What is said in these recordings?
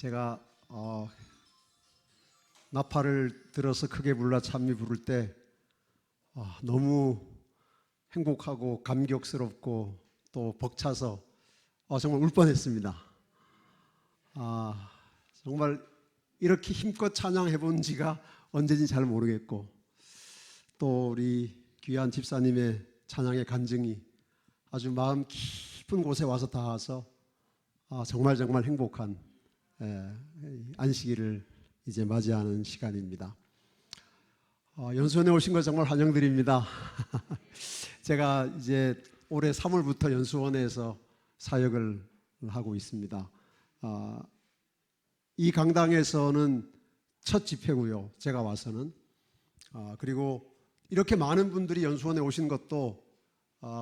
제가 나팔을 들어서 크게 불러 찬미 부를 때 너무 행복하고 감격스럽고 또 벅차서 정말 울 뻔했습니다. 정말 이렇게 힘껏 찬양해 본 지가 언제인지 잘 모르겠고, 또 우리 귀한 집사님의 찬양의 간증이 아주 마음 깊은 곳에 와서 닿아서 정말 행복한 안식일을 이제 맞이하는 시간입니다. 연수원에 오신 걸 정말 환영드립니다. 제가 이제 올해 3월부터 연수원에서 사역을 하고 있습니다. 이 강당에서는 첫 집회고요, 제가 와서는. 그리고 이렇게 많은 분들이 연수원에 오신 것도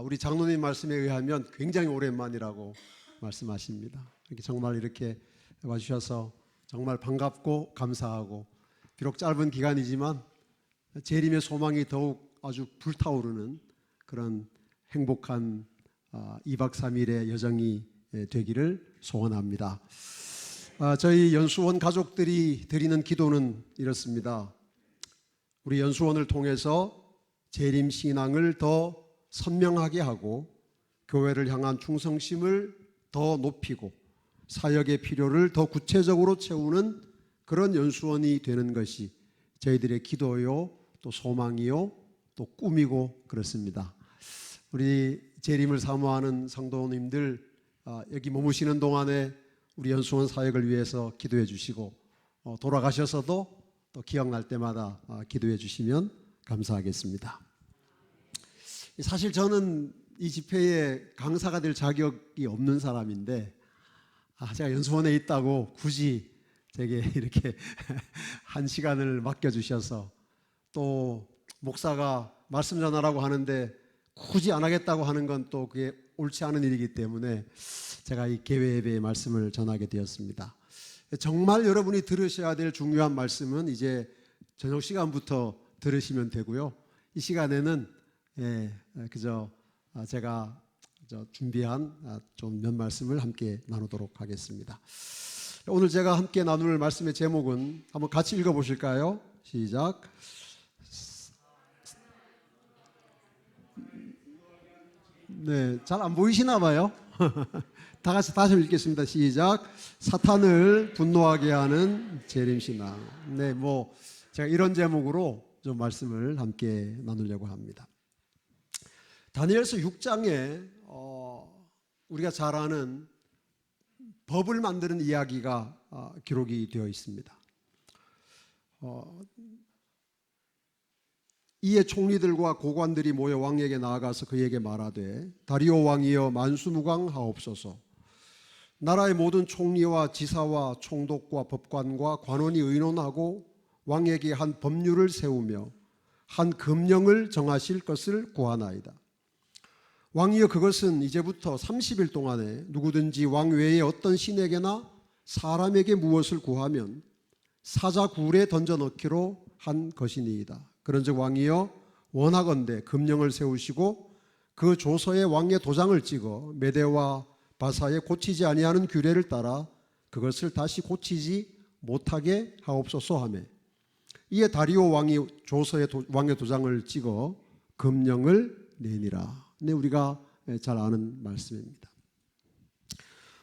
우리 장로님 말씀에 의하면 굉장히 오랜만이라고 말씀하십니다. 정말 이렇게 와주셔서 정말 반갑고 감사하고, 비록 짧은 기간이지만 재림의 소망이 더욱 아주 불타오르는 그런 행복한 2박 3일의 여정이 되기를 소원합니다. 저희 연수원 가족들이 드리는 기도는 이렇습니다. 우리 연수원을 통해서 재림 신앙을 더 선명하게 하고, 교회를 향한 충성심을 더 높이고, 사역의 필요를 더 구체적으로 채우는 그런 연수원이 되는 것이 저희들의 기도요, 또 소망이요, 또 꿈이고 그렇습니다. 우리 재림을 사모하는 성도님들, 여기 머무시는 동안에 우리 연수원 사역을 위해서 기도해 주시고, 돌아가셔서도 또 기억날 때마다 기도해 주시면 감사하겠습니다. 사실 저는 이 집회에 강사가 될 자격이 없는 사람인데, 제가 연수원에 있다고 굳이 제게 이렇게 한 시간을 맡겨주셔서, 또 목사가 말씀 전하라고 하는데 굳이 안 하겠다고 하는 건 또 그게 옳지 않은 일이기 때문에 제가 이 개회 예배의 말씀을 전하게 되었습니다. 정말 여러분이 들으셔야 될 중요한 말씀은 이제 저녁 시간부터 들으시면 되고요. 이 시간에는 그저 제가 준비한 좀 몇 말씀을 함께 나누도록 하겠습니다. 오늘 제가 함께 나눌 말씀의 제목은 한번 같이 읽어보실까요? 시작. 네, 잘 안 보이시나 봐요. 다 같이 다시 읽겠습니다. 시작. 사탄을 분노하게 하는 재림신앙. 네, 제가 이런 제목으로 좀 말씀을 함께 나누려고 합니다. 다니엘서 6장에 우리가 잘 아는 법을 만드는 이야기가 기록이 되어 있습니다. 이에 총리들과 고관들이 모여 왕에게 나아가서 그에게 말하되, 다리오 왕이여 만수무강하옵소서. 나라의 모든 총리와 지사와 총독과 법관과 관원이 의논하고 왕에게 한 법률을 세우며 한 금령을 정하실 것을 구하나이다. 왕이여, 그것은 이제부터 30일 동안에 누구든지 왕 외에 어떤 신에게나 사람에게 무엇을 구하면 사자굴에 던져넣기로 한 것이니이다. 그런즉 왕이여, 원하건대 금령을 세우시고 그 조서에 왕의 도장을 찍어 메대와 바사에 고치지 아니하는 규례를 따라 그것을 다시 고치지 못하게 하옵소서 하매, 이에 다리오 왕이 조서에 왕의 도장을 찍어 금령을 내니라. 네, 우리가 잘 아는 말씀입니다.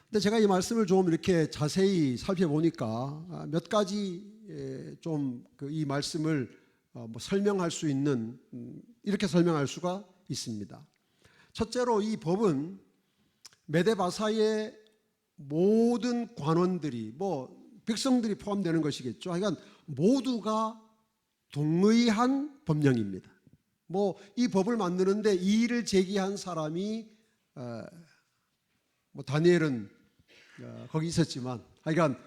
근데 제가 이 말씀을 좀 이렇게 자세히 살펴보니까 몇 가지 좀 이 말씀을 설명할 수 있는, 이렇게 설명할 수가 있습니다. 첫째로 이 법은 메데바사의 모든 관원들이, 백성들이 포함되는 것이겠죠. 그러니까 모두가 동의한 법령입니다. 이 법을 만드는데 이의를 제기한 사람이 다니엘은 거기 있었지만, 그러니까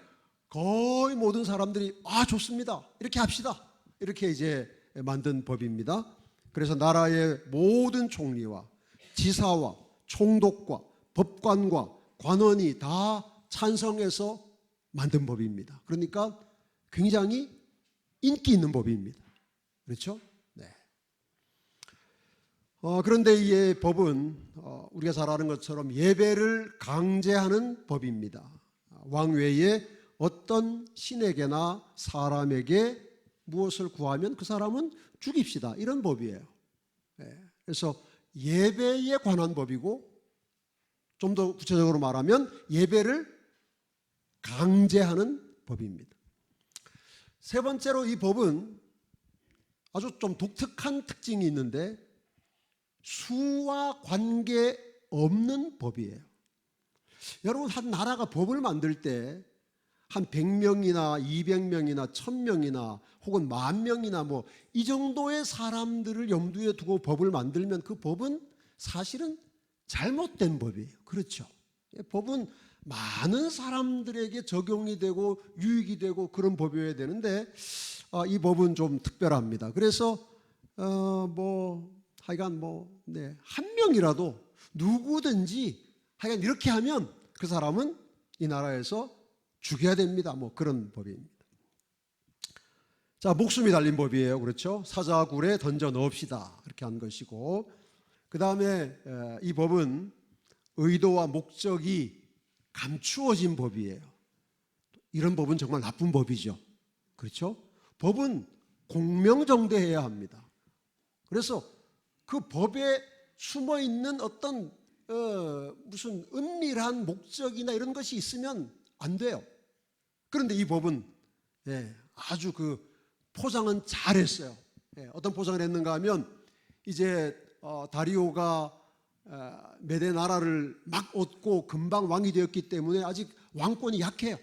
거의 모든 사람들이 좋습니다, 이렇게 합시다, 이렇게 이제 만든 법입니다. 그래서 나라의 모든 총리와 지사와 총독과 법관과 관원이 다 찬성해서 만든 법입니다. 그러니까 굉장히 인기 있는 법입니다. 그렇죠? 네. 그런데 이 법은 우리가 잘 아는 것처럼 예배를 강제하는 법입니다. 왕 외에 어떤 신에게나 사람에게 무엇을 구하면 그 사람은 죽입시다. 이런 법이에요. 그래서 예배에 관한 법이고, 좀 더 구체적으로 말하면 예배를 강제하는 법입니다. 세 번째로 이 법은 아주 좀 독특한 특징이 있는데 수와 관계없는 법이에요. 여러분, 한 나라가 법을 만들 때 한 100명이나 200명이나 1000명이나 혹은 10,000명이나 뭐 이 정도의 사람들을 염두에 두고 법을 만들면 그 법은 사실은 잘못된 법이에요. 그렇죠? 법은 많은 사람들에게 적용이 되고 유익이 되고 그런 법이어야 되는데 이 법은 좀 특별합니다. 그래서 하여간 한 명이라도 누구든지 하여간 이렇게 하면 그 사람은 이 나라에서 죽여야 됩니다. 그런 법입니다. 자, 목숨이 달린 법이에요. 그렇죠? 사자굴에 던져 넣읍시다. 그렇게 한 것이고, 그 다음에 이 법은 의도와 목적이 감추어진 법이에요. 이런 법은 정말 나쁜 법이죠. 그렇죠? 법은 공명정대해야 합니다. 그래서 그 법에 숨어 있는 어떤 무슨 은밀한 목적이나 이런 것이 있으면 안 돼요. 그런데 이 법은 아주 그 포장은 잘했어요. 어떤 포장을 했는가 하면 이제 다리오가 메대 나라를 막 얻고 금방 왕이 되었기 때문에 아직 왕권이 약해요.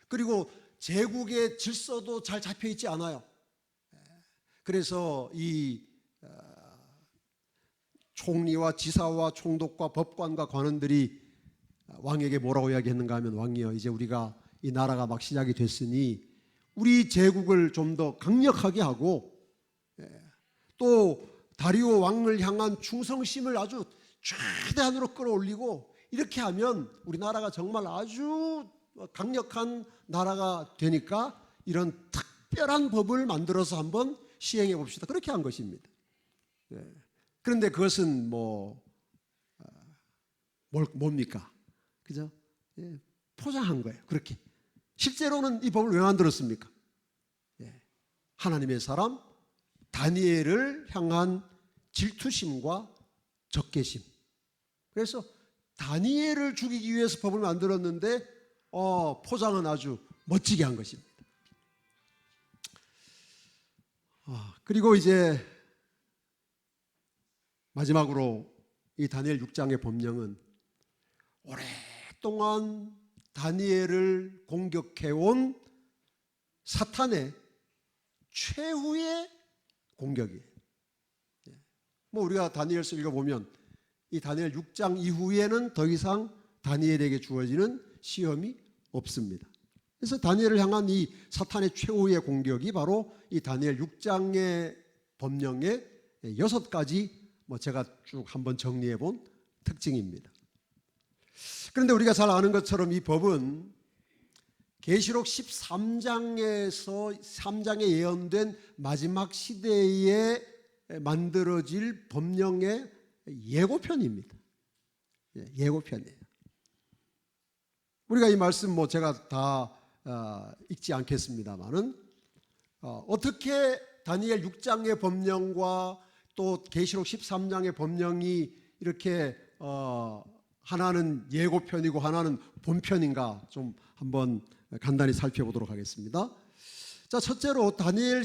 그리고 제국의 질서도 잘 잡혀 있지 않아요. 그래서 이 총리와 지사와 총독과 법관과 관원들이 왕에게 뭐라고 이야기했는가 하면, 왕이여, 이제 우리가 이 나라가 막 시작이 됐으니 우리 제국을 좀 더 강력하게 하고 또 다리오 왕을 향한 충성심을 아주 최대한으로 끌어올리고 이렇게 하면 우리나라가 정말 아주 강력한 나라가 되니까 이런 특별한 법을 만들어서 한번 시행해 봅시다. 그렇게 한 것입니다. 그런데 그것은 뭡니까? 그죠? 포장한 거예요. 그렇게. 실제로는 이 법을 왜 만들었습니까? 하나님의 사람 다니엘을 향한 질투심과 적개심. 그래서 다니엘을 죽이기 위해서 법을 만들었는데 포장은 아주 멋지게 한 것입니다. 그리고 이제 마지막으로 이 다니엘 6장의 법령은 오랫동안 다니엘을 공격해온 사탄의 최후의 공격이에요. 우리가 다니엘서 읽어보면 이 다니엘 6장 이후에는 더 이상 다니엘에게 주어지는 시험이 없습니다. 그래서 다니엘을 향한 이 사탄의 최후의 공격이 바로 이 다니엘 6장의 법령의 6가지 제가 쭉 한번 정리해 본 특징입니다. 그런데 우리가 잘 아는 것처럼 이 법은 계시록 13장에서 3장에 예언된 마지막 시대에 만들어질 법령의 예고편입니다. 예고편이에요. 우리가 이 말씀 제가 다 읽지 않겠습니다만은 어떻게 다니엘 6장의 법령과 또 계시록 13장의 법령이 이렇게 하나는 예고편이고 하나는 본편인가 좀 한번 간단히 살펴보도록 하겠습니다. 자, 첫째로 다니엘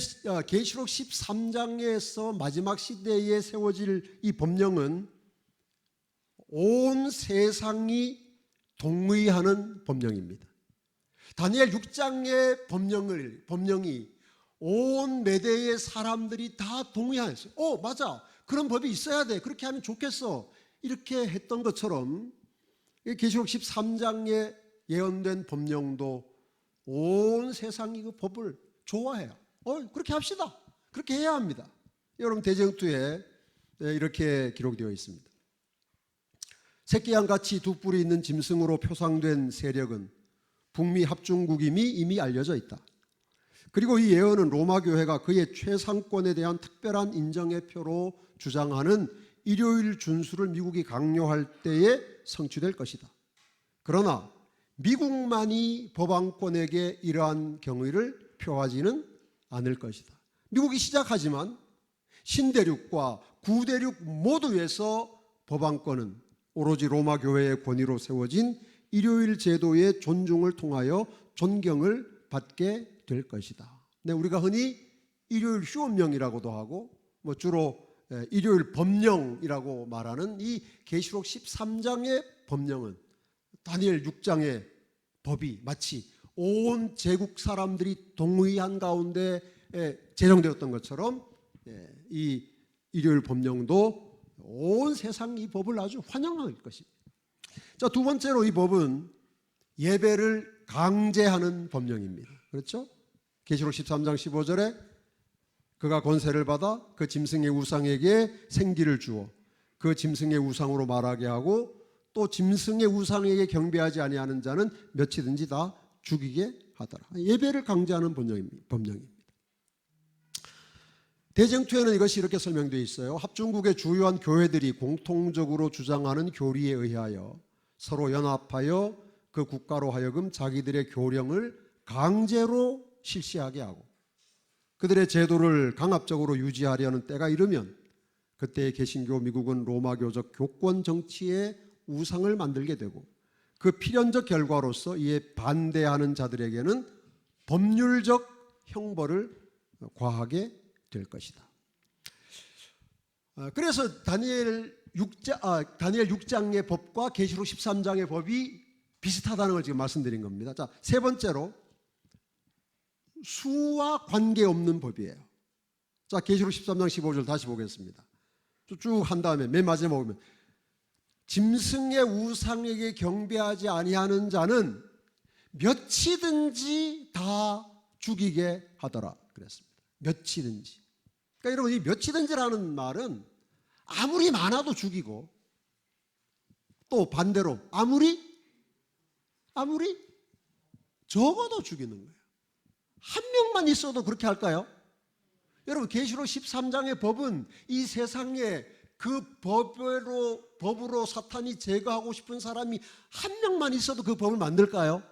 계시록 13장에서 마지막 시대에 세워질 이 법령은 온 세상이 동의하는 법령입니다. 다니엘 6장의 법령이 온 메대의 사람들이 다 동의했어요. 맞아, 그런 법이 있어야 돼, 그렇게 하면 좋겠어, 이렇게 했던 것처럼 계시록 13장에 예언된 법령도 온 세상이 그 법을 좋아해요. 그렇게 합시다, 그렇게 해야 합니다. 여러분, 대쟁투에 이렇게 기록되어 있습니다. 새끼양같이 두 뿔이 있는 짐승으로 표상된 세력은 북미 합중국임이 이미 알려져 있다. 그리고 이 예언은 로마 교회가 그의 최상권에 대한 특별한 인정의 표로 주장하는 일요일 준수를 미국이 강요할 때에 성취될 것이다. 그러나 미국만이 법안권에게 이러한 경위를 표하지는 않을 것이다. 미국이 시작하지만 신대륙과 구대륙 모두에서 법안권은 오로지 로마 교회의 권위로 세워진 일요일 제도의 존중을 통하여 존경을 받게 될 것이다. 네, 우리가 흔히 일요일 휴업령이라고도 하고 주로 일요일 법령이라고 말하는 이 계시록 13장의 법령은 다니엘 6장의 법이 마치 온 제국 사람들이 동의한 가운데 제정되었던 것처럼 이 일요일 법령도 온 세상 이 법을 아주 환영할 것입니다. 자, 두 번째로 이 법은 예배를 강제하는 법령입니다. 그렇죠? 계시록 13장 15절에 그가 권세를 받아 그 짐승의 우상에게 생기를 주어 그 짐승의 우상으로 말하게 하고 또 짐승의 우상에게 경배하지 아니하는 자는 몇이든지 다 죽이게 하더라. 예배를 강제하는 법령입니다. 대쟁투에는 이것이 이렇게 설명되어 있어요. 합중국의 주요한 교회들이 공통적으로 주장하는 교리에 의하여 서로 연합하여 그 국가로 하여금 자기들의 교령을 강제로 실시하게 하고 그들의 제도를 강압적으로 유지하려는 때가 이르면 그때의 개신교 미국은 로마교적 교권 정치의 우상을 만들게 되고 그 필연적 결과로서 이에 반대하는 자들에게는 법률적 형벌을 과하게 될 것이다. 그래서 다니엘 6장의 법과 계시록 13장의 법이 비슷하다는 걸 지금 말씀드린 겁니다. 자, 세 번째로 수와 관계없는 법이에요. 자, 계시록 13장 15절 다시 보겠습니다. 쭉 한 다음에 맨 마지막에 보면 짐승의 우상에게 경배하지 아니하는 자는 몇이든지 다 죽이게 하더라 그랬습니다. 몇이든지. 그러니까 여러분 이 몇이든지라는 말은 아무리 많아도 죽이고 또 반대로 아무리 적어도 죽이는 거예요. 한 명만 있어도 그렇게 할까요? 여러분 계시록 13장의 법은 이 세상에 그 법으로 사탄이 제거하고 싶은 사람이 한 명만 있어도 그 법을 만들까요?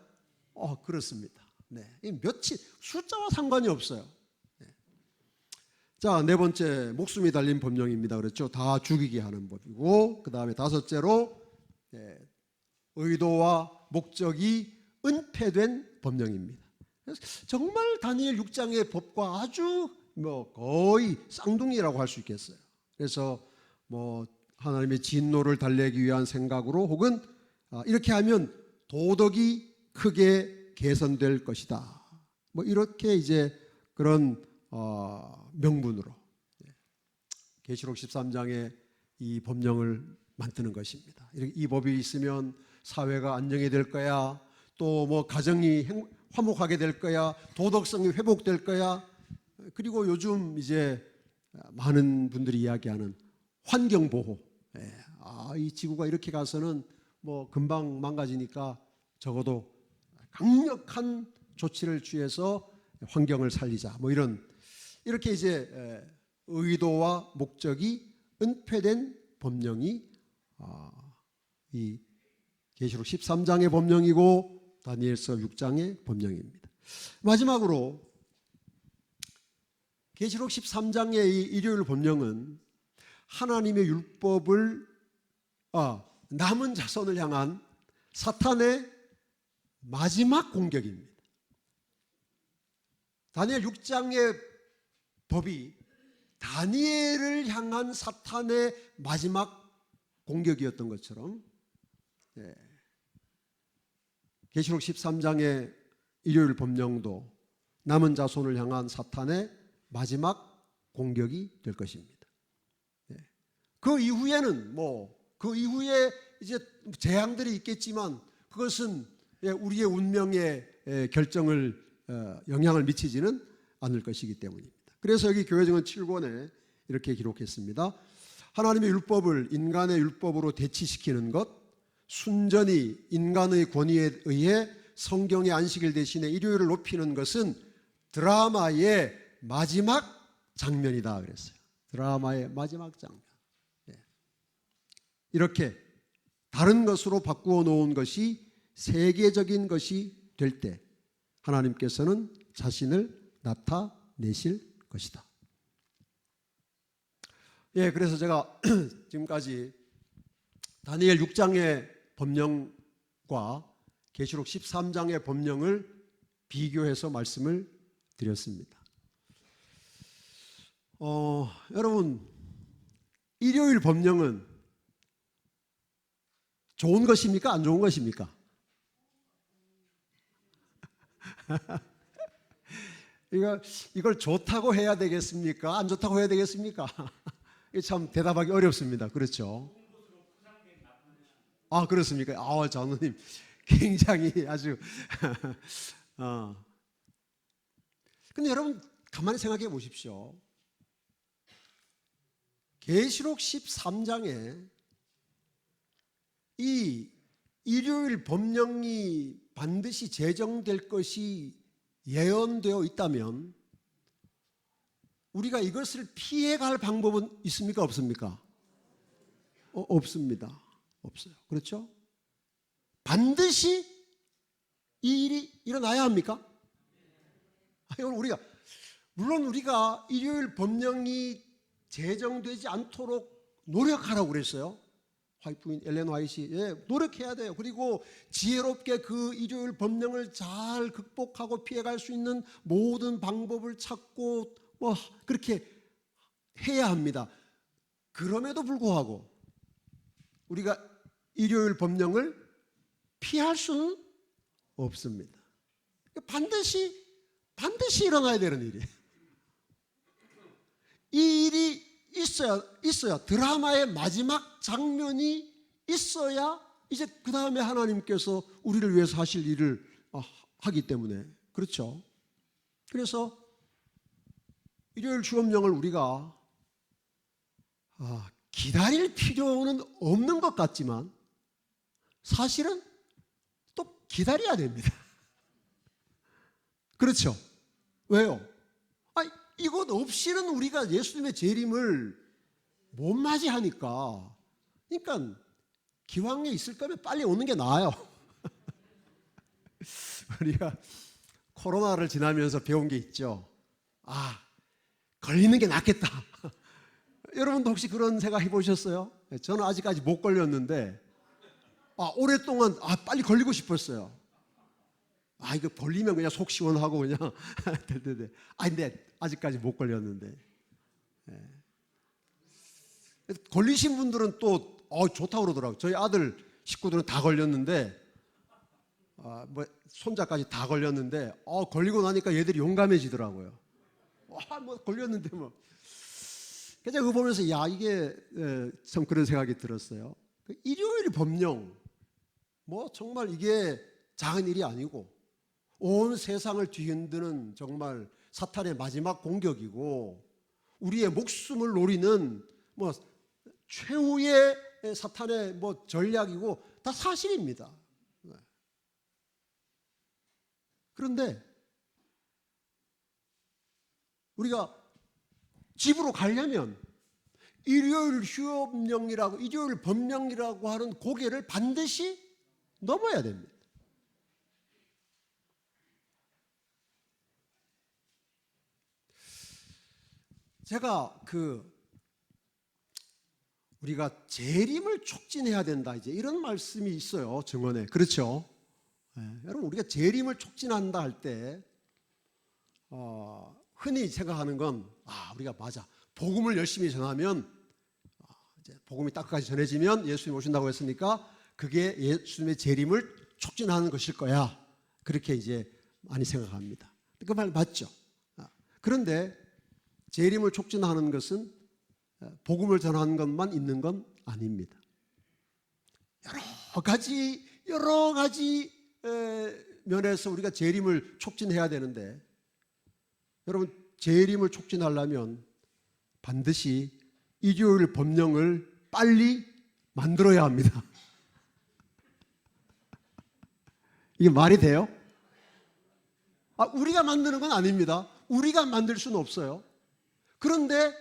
그렇습니다. 네, 몇이 숫자와 상관이 없어요. 네. 자, 네 번째 목숨이 달린 법령입니다. 그렇죠? 다 죽이게 하는 법이고 그 다음에 다섯째로 의도와 목적이 은폐된 법령입니다. 그래서 정말 다니엘 6장의 법과 아주 거의 쌍둥이라고 할 수 있겠어요. 그래서 하나님의 진노를 달래기 위한 생각으로 혹은 이렇게 하면 도덕이 크게 개선될 것이다. 이렇게 이제 그런 명분으로 계시록 13장의 이 법령을 만드는 것입니다. 이 법이 있으면 사회가 안정이 될 거야. 또 가정이 화목하게 될 거야. 도덕성이 회복될 거야. 그리고 요즘 이제 많은 분들이 이야기하는 환경보호. 이 지구가 이렇게 가서는 금방 망가지니까 적어도 강력한 조치를 취해서 환경을 살리자. 이렇게 이제 의도와 목적이 은폐된 법령이 이 계시록 13장의 법령이고 다니엘서 6장의 법령입니다. 마지막으로 계시록 13장의 이 일요일 법령은 하나님의 율법을 남은 자손을 향한 사탄의 마지막 공격입니다. 다니엘 6장의 법이 다니엘을 향한 사탄의 마지막 공격이었던 것처럼 계시록 13장의 일요일 법령도 남은 자손을 향한 사탄의 마지막 공격이 될 것입니다. 그 이후에는 그 이후에 이제 재앙들이 있겠지만 그것은 우리의 운명에 결정을 영향을 미치지는 않을 것이기 때문입니다. 그래서 여기 교회증언 7권에 이렇게 기록했습니다. 하나님의 율법을 인간의 율법으로 대치시키는 것, 순전히 인간의 권위에 의해 성경의 안식일 대신에 일요일을 높이는 것은 드라마의 마지막 장면이다 그랬어요. 드라마의 마지막 장면. 이렇게 다른 것으로 바꾸어 놓은 것이 세계적인 것이 될 때 하나님께서는 자신을 나타내실 것이다. 예, 그래서 제가 지금까지 다니엘 6장의 법령과 계시록 13장의 법령을 비교해서 말씀을 드렸습니다. 여러분, 일요일 법령은 좋은 것입니까? 안 좋은 것입니까? 이걸 좋다고 해야 되겠습니까? 안 좋다고 해야 되겠습니까? 이게 참 대답하기 어렵습니다. 그렇죠? 아, 그렇습니까? 장로님 굉장히 아주 근데 여러분 가만히 생각해 보십시오. 계시록 13장에 이 일요일 법령이 반드시 제정될 것이 예언되어 있다면 우리가 이것을 피해갈 방법은 있습니까? 없습니까? 없습니다. 없어요. 그렇죠? 반드시 이 일이 일어나야 합니까? 물론 우리가 일요일 법령이 제정되지 않도록 노력하라고 그랬어요. 화이트인 엘렌 화이트, 노력해야 돼요. 그리고 지혜롭게 그 일요일 법령을 잘 극복하고 피해갈 수 있는 모든 방법을 찾고 그렇게 해야 합니다. 그럼에도 불구하고 우리가 일요일 법령을 피할 수는 없습니다. 반드시 일어나야 되는 일이에요. 이 일이 있어야 드라마의 마지막 장면이 있어야 이제 그 다음에 하나님께서 우리를 위해서 하실 일을 하기 때문에 그렇죠. 그래서 일요일 주업령을 우리가 기다릴 필요는 없는 것 같지만 사실은 또 기다려야 됩니다. 그렇죠. 왜요? 이것 없이는 우리가 예수님의 재림을 못 맞이하니까. 그러니까 기왕에 있을 거면 빨리 오는 게 나아요. 우리가 코로나를 지나면서 배운 게 있죠. 걸리는 게 낫겠다. 여러분도 혹시 그런 생각 해보셨어요? 저는 아직까지 못 걸렸는데 오랫동안 빨리 걸리고 싶었어요. 이거 걸리면 그냥 속 시원하고 그냥 될 텐데. 근데 아직까지 못 걸렸는데. 걸리신 분들은 또 좋다고 그러더라고요. 저희 아들 식구들은 다 걸렸는데 손자까지 다 걸렸는데 걸리고 나니까 얘들이 용감해지더라고요. 걸렸는데 그래서 그거 보면서 이게 참 그런 생각이 들었어요. 일요일 법령 정말 이게 작은 일이 아니고 온 세상을 뒤흔드는 정말 사탄의 마지막 공격이고 우리의 목숨을 노리는 최후의 사탄의 전략이고 다 사실입니다. 그런데 우리가 집으로 가려면 일요일 법령이라고 하는 고개를 반드시 넘어야 됩니다. 제가 우리가 재림을 촉진해야 된다 이제 이런 말씀이 있어요. 증언에. 그렇죠? 여러분 우리가 재림을 촉진한다 할 때 흔히 생각하는 건 우리가 맞아. 복음을 열심히 전하면 이제 복음이 땅끝까지 전해지면 예수님 오신다고 했으니까 그게 예수님의 재림을 촉진하는 것일 거야. 그렇게 이제 많이 생각합니다. 그 말 맞죠? 그런데 재림을 촉진하는 것은 복음을 전하는 것만 있는 건 아닙니다. 여러 가지 면에서 우리가 재림을 촉진해야 되는데 여러분 재림을 촉진하려면 반드시 일요일 법령을 빨리 만들어야 합니다. 이게 말이 돼요? 우리가 만드는 건 아닙니다. 우리가 만들 수는 없어요. 그런데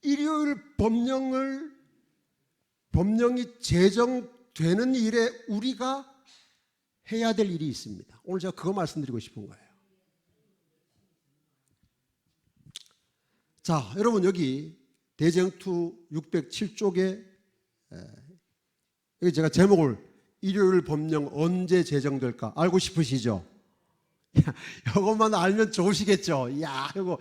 일요일 법령이 제정되는 일에 우리가 해야 될 일이 있습니다. 오늘 제가 그거 말씀드리고 싶은 거예요. 자, 여러분 여기 대쟁투 607쪽에 여기 제가 제목을 일요일 법령 언제 제정될까 알고 싶으시죠? 이것만 알면 좋으시겠죠? 야, 이거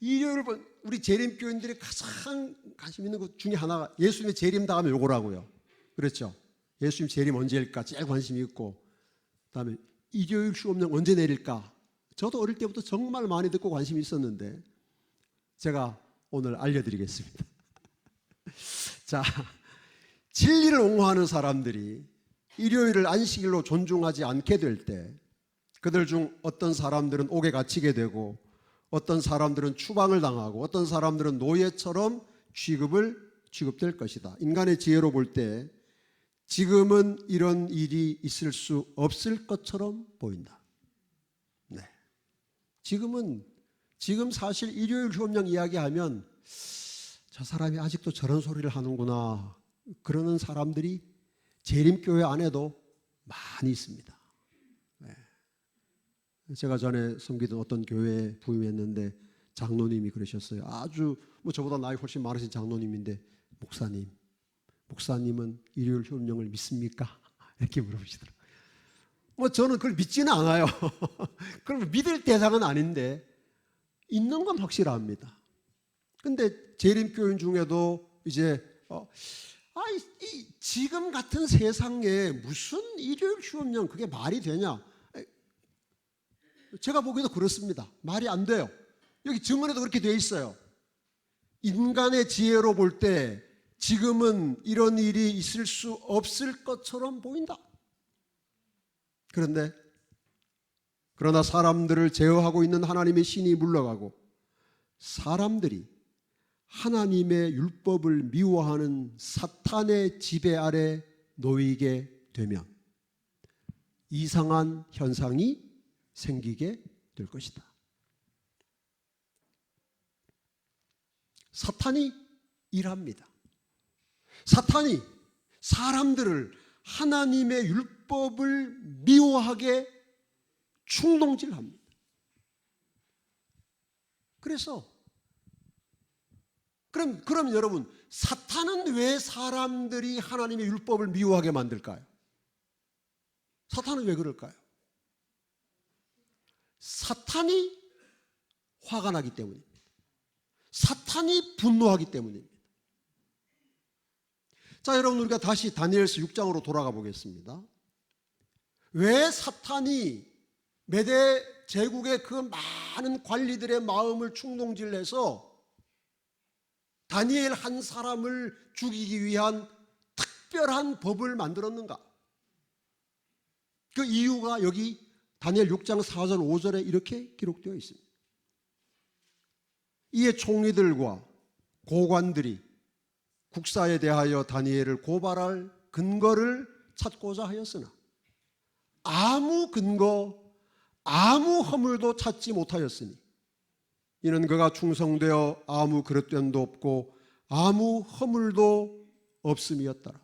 일요일 우리 재림교인들이 가장 관심 있는 것 중에 하나가 예수님의 재림 다음에 요거라고요. 그렇죠? 예수님 재림 언제일까 제일 관심이 있고, 그다음에 일요일 휴업령 언제 내릴까? 저도 어릴 때부터 정말 많이 듣고 관심이 있었는데 제가 오늘 알려드리겠습니다. 자, 진리를 옹호하는 사람들이 일요일을 안식일로 존중하지 않게 될 때 그들 중 어떤 사람들은 옥에 갇히게 되고 어떤 사람들은 추방을 당하고 어떤 사람들은 노예처럼 취급될 것이다. 인간의 지혜로 볼 때 지금은 이런 일이 있을 수 없을 것처럼 보인다. 네. 지금 사실 일요일 휴업령 이야기하면 저 사람이 아직도 저런 소리를 하는구나 그러는 사람들이 재림교회 안에도 많이 있습니다. 네. 제가 전에 섬기던 어떤 교회에 부임했는데 장로님이 그러셨어요. 아주 저보다 나이 훨씬 많으신 장로님인데 목사님은 일요일 휴업령을 믿습니까? 이렇게 물어보시더라고요. 저는 그걸 믿지는 않아요. 그럼 믿을 대상은 아닌데 있는 건 확실합니다. 근데 재림교인 중에도 이제 지금 같은 세상에 무슨 일요일 휴업령 그게 말이 되냐? 제가 보기에도 그렇습니다. 말이 안 돼요. 여기 증언에도 그렇게 돼 있어요. 인간의 지혜로 볼 때 지금은 이런 일이 있을 수 없을 것처럼 보인다. 그러나 사람들을 제어하고 있는 하나님의 신이 물러가고 사람들이 하나님의 율법을 미워하는 사탄의 지배 아래 놓이게 되면 이상한 현상이 생기게 될 것이다. 사탄이 일합니다. 사탄이 사람들을 하나님의 율법을 미워하게 충동질합니다. 그래서 그럼 여러분, 사탄은 왜 사람들이 하나님의 율법을 미워하게 만들까요? 사탄은 왜 그럴까요? 사탄이 화가 나기 때문입니다. 사탄이 분노하기 때문입니다. 자, 여러분, 우리가 다시 다니엘서 6장으로 돌아가 보겠습니다. 왜 사탄이 메대 제국의 그 많은 관리들의 마음을 충동질해서 다니엘 한 사람을 죽이기 위한 특별한 법을 만들었는가? 그 이유가 여기 다니엘 6장 4절 5절에 이렇게 기록되어 있습니다. 이에 총리들과 고관들이 국사에 대하여 다니엘을 고발할 근거를 찾고자 하였으나 아무 근거, 아무 허물도 찾지 못하였으니 이는 그가 충성되어 아무 그릇됨도 없고 아무 허물도 없음이었더라.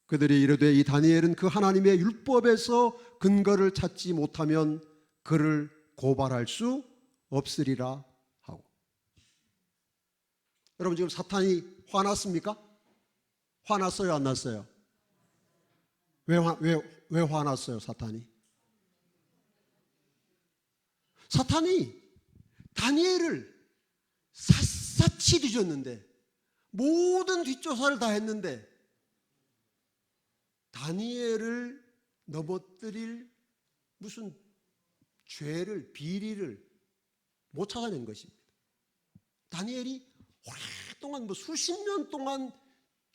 그들이 이르되 이 다니엘은 그 하나님의 율법에서 근거를 찾지 못하면 그를 고발할 수 없으리라 하고. 여러분, 지금 사탄이 화났습니까? 화났어요, 안 났어요? 왜 화났어요, 사탄이? 사탄이 다니엘을 샅샅이 뒤졌는데, 모든 뒷조사를 다 했는데 다니엘을 넘어뜨릴 무슨 죄를, 비리를 못 찾아낸 것입니다. 다니엘이 오랫동안 수십 년 동안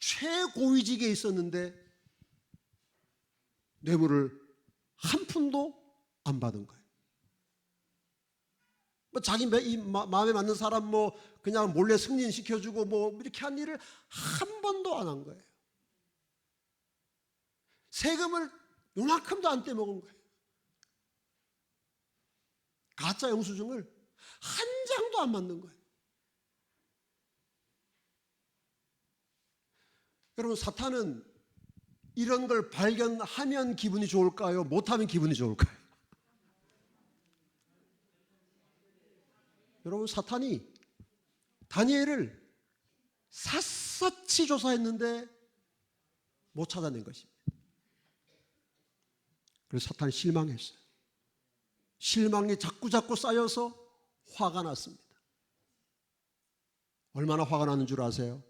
최고위직에 있었는데 뇌물을 한 푼도 안 받은 거예요. 자기 마음에 맞는 사람 그냥 몰래 승진시켜주고 이렇게 한 일을 한 번도 안 한 거예요. 세금을 요만큼도 안 떼먹은 거예요. 가짜 영수증을 한 장도 안 만든 거예요. 여러분, 사탄은 이런 걸 발견하면 기분이 좋을까요? 못하면 기분이 좋을까요? 여러분, 사탄이 다니엘을 샅샅이 조사했는데 못 찾아낸 것입니다. 그래서 사탄이 실망했어요. 실망이 자꾸 쌓여서 화가 났습니다. 얼마나 화가 나는 줄 아세요?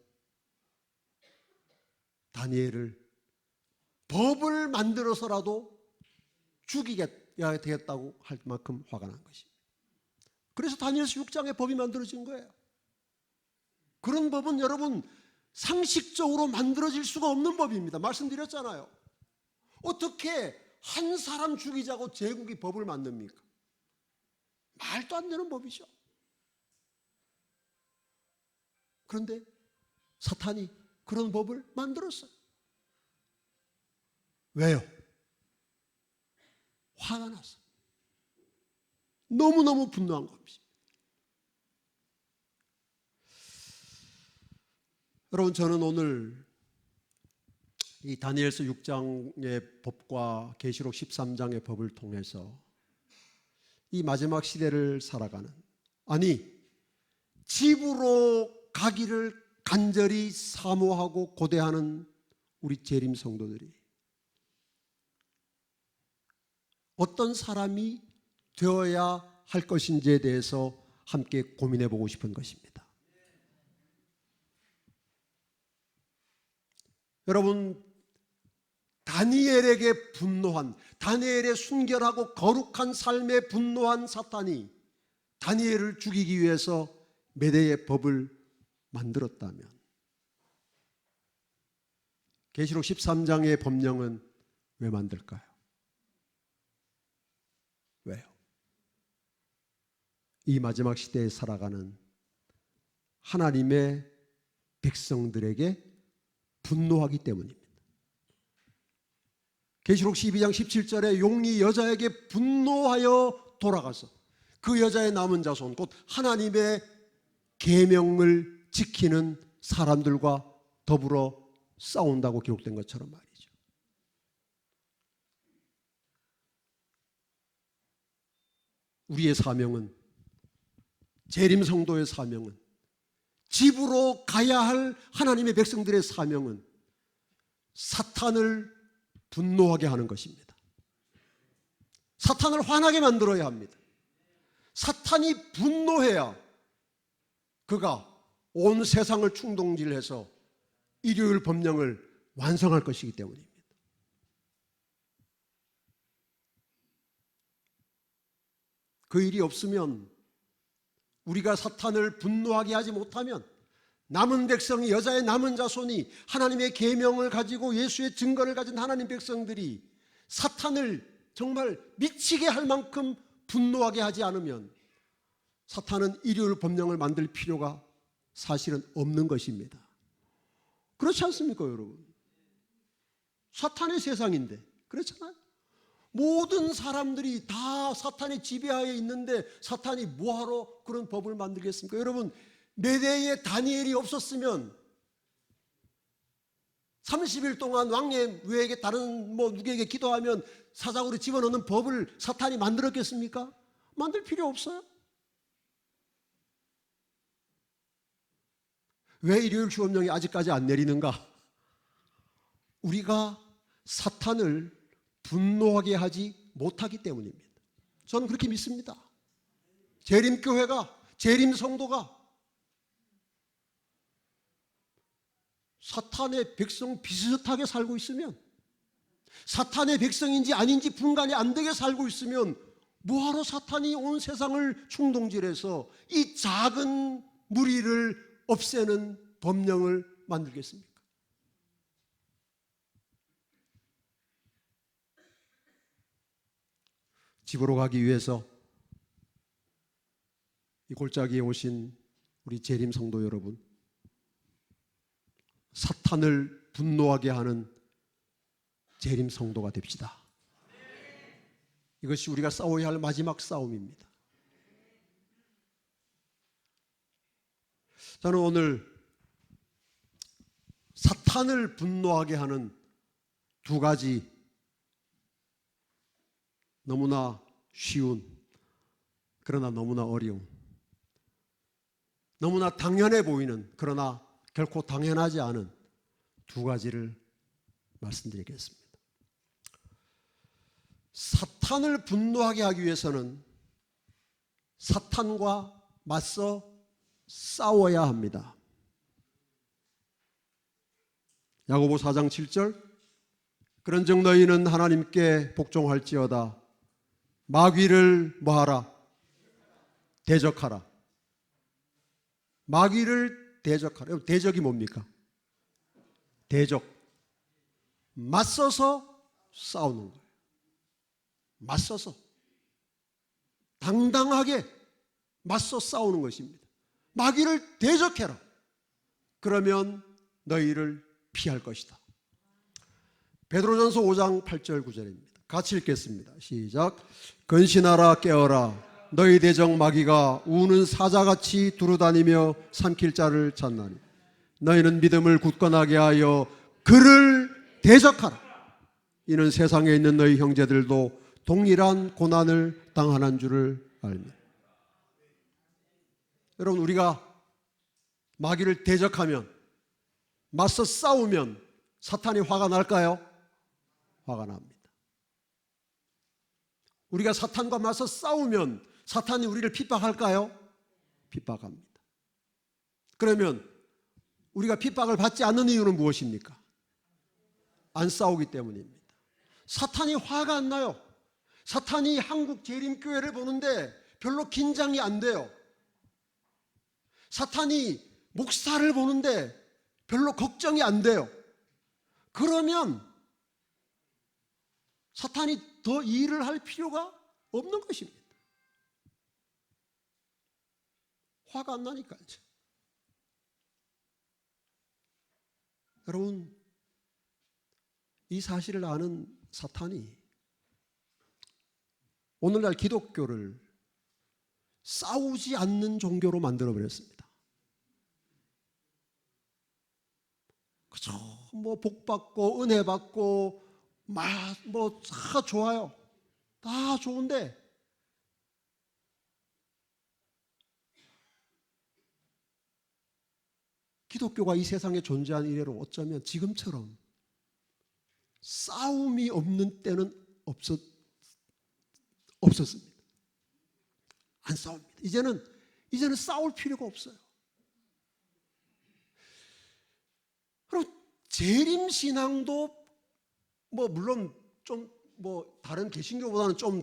다니엘을 법을 만들어서라도 죽이야 되겠다고 할 만큼 화가 난 것입니다. 그래서 다니엘서 6장에 법이 만들어진 거예요. 그런 법은 여러분 상식적으로 만들어질 수가 없는 법입니다. 말씀드렸잖아요. 어떻게 한 사람 죽이자고 제국이 법을 만듭니까? 말도 안 되는 법이죠. 그런데 사탄이 그런 법을 만들었어요. 왜요? 화가 났어요. 너무너무 분노한 겁니다. 여러분, 저는 오늘 이 다니엘서 6장의 법과 계시록 13장의 법을 통해서 이 마지막 시대를 살아가는, 아니 집으로 가기를 간절히 사모하고 고대하는 우리 재림 성도들이 어떤 사람이 되어야 할 것인지에 대해서 함께 고민해 보고 싶은 것입니다. 여러분, 다니엘에게 분노한, 다니엘의 순결하고 거룩한 삶에 분노한 사탄이 다니엘을 죽이기 위해서 메대의 법을 만들었다면 계시록 13장의 법령은 왜 만들까요? 왜요? 이 마지막 시대에 살아가는 하나님의 백성들에게 분노하기 때문입니다. 계시록 12장 17절에 용이 여자에게 분노하여 돌아가서 그 여자의 남은 자손, 곧 하나님의 계명을 지키는 사람들과 더불어 싸운다고 기록된 것처럼 말이죠. 우리의 사명은, 재림 성도의 사명은, 집으로 가야 할 하나님의 백성들의 사명은 사탄을 분노하게 하는 것입니다. 사탄을 화나게 만들어야 합니다. 사탄이 분노해야 그가 온 세상을 충동질해서 일요일 법령을 완성할 것이기 때문입니다. 그 일이 없으면, 우리가 사탄을 분노하게 하지 못하면 남은 백성이, 여자의 남은 자손이, 하나님의 계명을 가지고 예수의 증거를 가진 하나님 백성들이 사탄을 정말 미치게 할 만큼 분노하게 하지 않으면 사탄은 일요일 법령을 만들 필요가 사실은 없는 것입니다. 그렇지 않습니까, 여러분? 사탄의 세상인데, 그렇잖아요. 모든 사람들이 다 사탄의 지배하에 있는데 사탄이 뭐하러 그런 법을 만들겠습니까? 여러분, 메대에 다니엘이 없었으면 30일 동안 왕의 외에게 다른 누구에게 기도하면 사자굴에 집어넣는 법을 사탄이 만들었겠습니까? 만들 필요 없어요. 왜 일요일 주업령이 아직까지 안 내리는가? 우리가 사탄을 분노하게 하지 못하기 때문입니다. 저는 그렇게 믿습니다. 재림교회가, 재림성도가 사탄의 백성 비슷하게 살고 있으면, 사탄의 백성인지 아닌지 분간이 안 되게 살고 있으면 뭐하러 사탄이 온 세상을 충동질해서 이 작은 무리를 없애는 법령을 만들겠습니까? 집으로 가기 위해서 이 골짜기에 오신 우리 재림 성도 여러분, 사탄을 분노하게 하는 재림 성도가 됩시다. 이것이 우리가 싸워야 할 마지막 싸움입니다. 저는 오늘 사탄을 분노하게 하는 두 가지 너무나 쉬운, 그러나 너무나 어려운, 너무나 당연해 보이는, 그러나 결코 당연하지 않은 두 가지를 말씀드리겠습니다. 사탄을 분노하게 하기 위해서는 사탄과 맞서 싸워야 합니다. 야고보 4장 7절, 그런즉 너희는 하나님께 복종할지어다. 마귀를 뭐하라? 대적하라. 마귀를 대적하라. 대적이 뭡니까? 대적. 맞서서 싸우는 거예요. 맞서서. 당당하게 맞서 싸우는 것입니다. 마귀를 대적해라. 그러면 너희를 피할 것이다. 베드로전서 5장 8절 9절입니다. 같이 읽겠습니다. 시작. 근신하라 깨어라. 너희 대적 마귀가 우는 사자같이 두루다니며 삼킬 자를 찾나니 너희는 믿음을 굳건하게 하여 그를 대적하라. 이는 세상에 있는 너희 형제들도 동일한 고난을 당하는 줄을 알며. 여러분, 우리가 마귀를 대적하면, 맞서 싸우면 사탄이 화가 날까요? 화가 납니다. 우리가 사탄과 맞서 싸우면 사탄이 우리를 핍박할까요? 핍박합니다. 그러면 우리가 핍박을 받지 않는 이유는 무엇입니까? 안 싸우기 때문입니다. 사탄이 화가 안 나요. 사탄이 한국 재림교회를 보는데 별로 긴장이 안 돼요. 사탄이 목사를 보는데 별로 걱정이 안 돼요. 그러면 사탄이 더 일을 할 필요가 없는 것입니다. 화가 안 나니까요. 여러분, 이 사실을 아는 사탄이 오늘날 기독교를 싸우지 않는 종교로 만들어버렸습니다. 그죠? 뭐 복받고 은혜받고 뭐 다 좋아요. 다 좋은데 기독교가 이 세상에 존재한 이래로 어쩌면 지금처럼 싸움이 없는 때는 없었습니다. 안 싸웁니다. 이제는 싸울 필요가 없어요. 그럼 재림신앙도 뭐 물론 좀 뭐 다른 개신교보다는 좀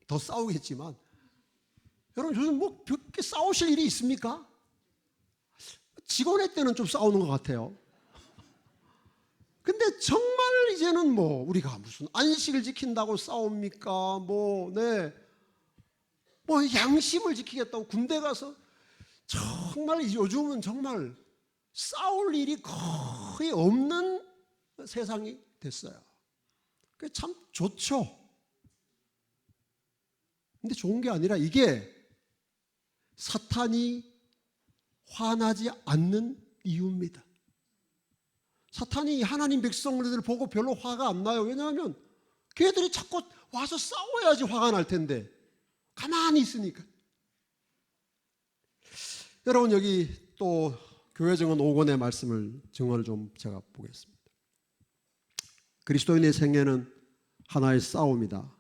더 싸우겠지만, 여러분 요즘 뭐 그렇게 싸우실 일이 있습니까? 직원회 때는 좀 싸우는 것 같아요. 근데 정말 이제는 뭐 우리가 무슨 안식을 지킨다고 싸웁니까? 뭐 양심을 지키겠다고 군대 가서, 정말 요즘은 정말 싸울 일이 거의 없는 세상이 됐어요. 그게 참 좋죠. 근데 좋은 게 아니라 이게 사탄이 화나지 않는 이유입니다. 사탄이 하나님 백성들을 보고 별로 화가 안 나요. 왜냐하면 걔들이 자꾸 와서 싸워야지 화가 날 텐데 가만히 있으니까. 여러분, 여기 또 교회 증언 5권의 증언을 좀 제가 보겠습니다. 그리스도인의 생애는 하나의 싸움이다.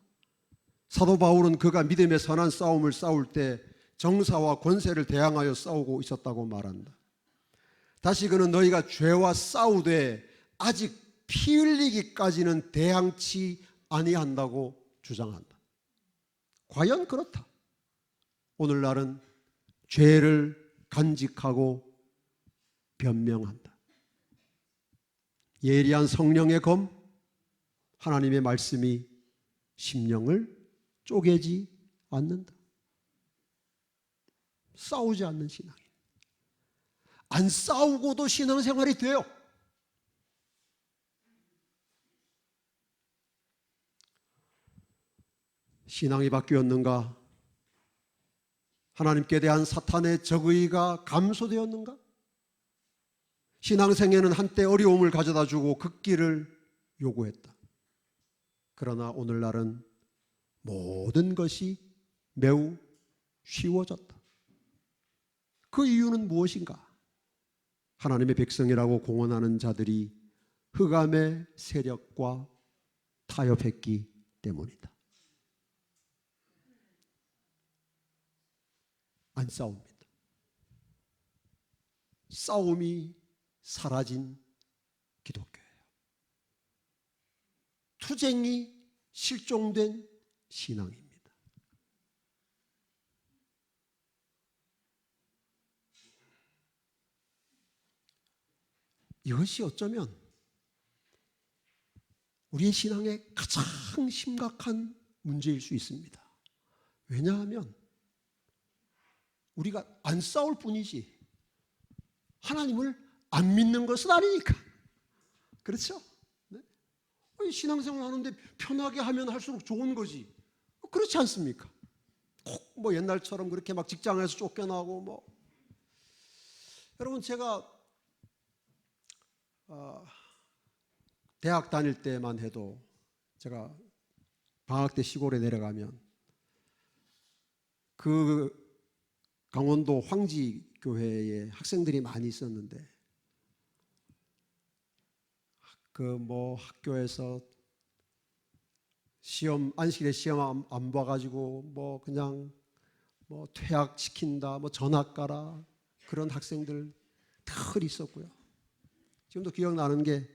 사도 바울은 그가 믿음의 선한 싸움을 싸울 때 정사와 권세를 대항하여 싸우고 있었다고 말한다. 다시 그는 너희가 죄와 싸우되 아직 피 흘리기까지는 대항치 아니한다고 주장한다. 과연 그렇다. 오늘날은 죄를 간직하고 변명한다. 예리한 성령의 검, 하나님의 말씀이 심령을 쪼개지 않는다. 싸우지 않는 신앙이. 안 싸우고도 신앙생활이 돼요. 신앙이 바뀌었는가? 하나님께 대한 사탄의 적의가 감소되었는가? 신앙생애는 한때 어려움을 가져다 주고 극기를 요구했다. 그러나 오늘날은 모든 것이 매우 쉬워졌다. 그 이유는 무엇인가? 하나님의 백성이라고 공언하는 자들이 흑암의 세력과 타협했기 때문이다. 안 싸웁니다. 싸움이 사라진 기독교예요. 투쟁이 실종된 신앙입니다. 이것이 어쩌면 우리의 신앙의 가장 심각한 문제일 수 있습니다. 왜냐하면 우리가 안 싸울 뿐이지 하나님을 안 믿는 것은 아니니까. 그렇죠? 네? 신앙생활 하는데 편하게 하면 할수록 좋은 거지. 그렇지 않습니까? 꼭 뭐 옛날처럼 그렇게 막 직장에서 쫓겨나고 뭐. 여러분, 제가 대학 다닐 때만 해도 제가 방학 때 시골에 내려가면 그 강원도 황지 교회에 학생들이 많이 있었는데 그 뭐 학교에서 시험 안식일에 시험 안 봐가지고 뭐 그냥 뭐 퇴학시킨다, 뭐 전학 가라 그런 학생들 늘 있었고요. 지금도 기억나는 게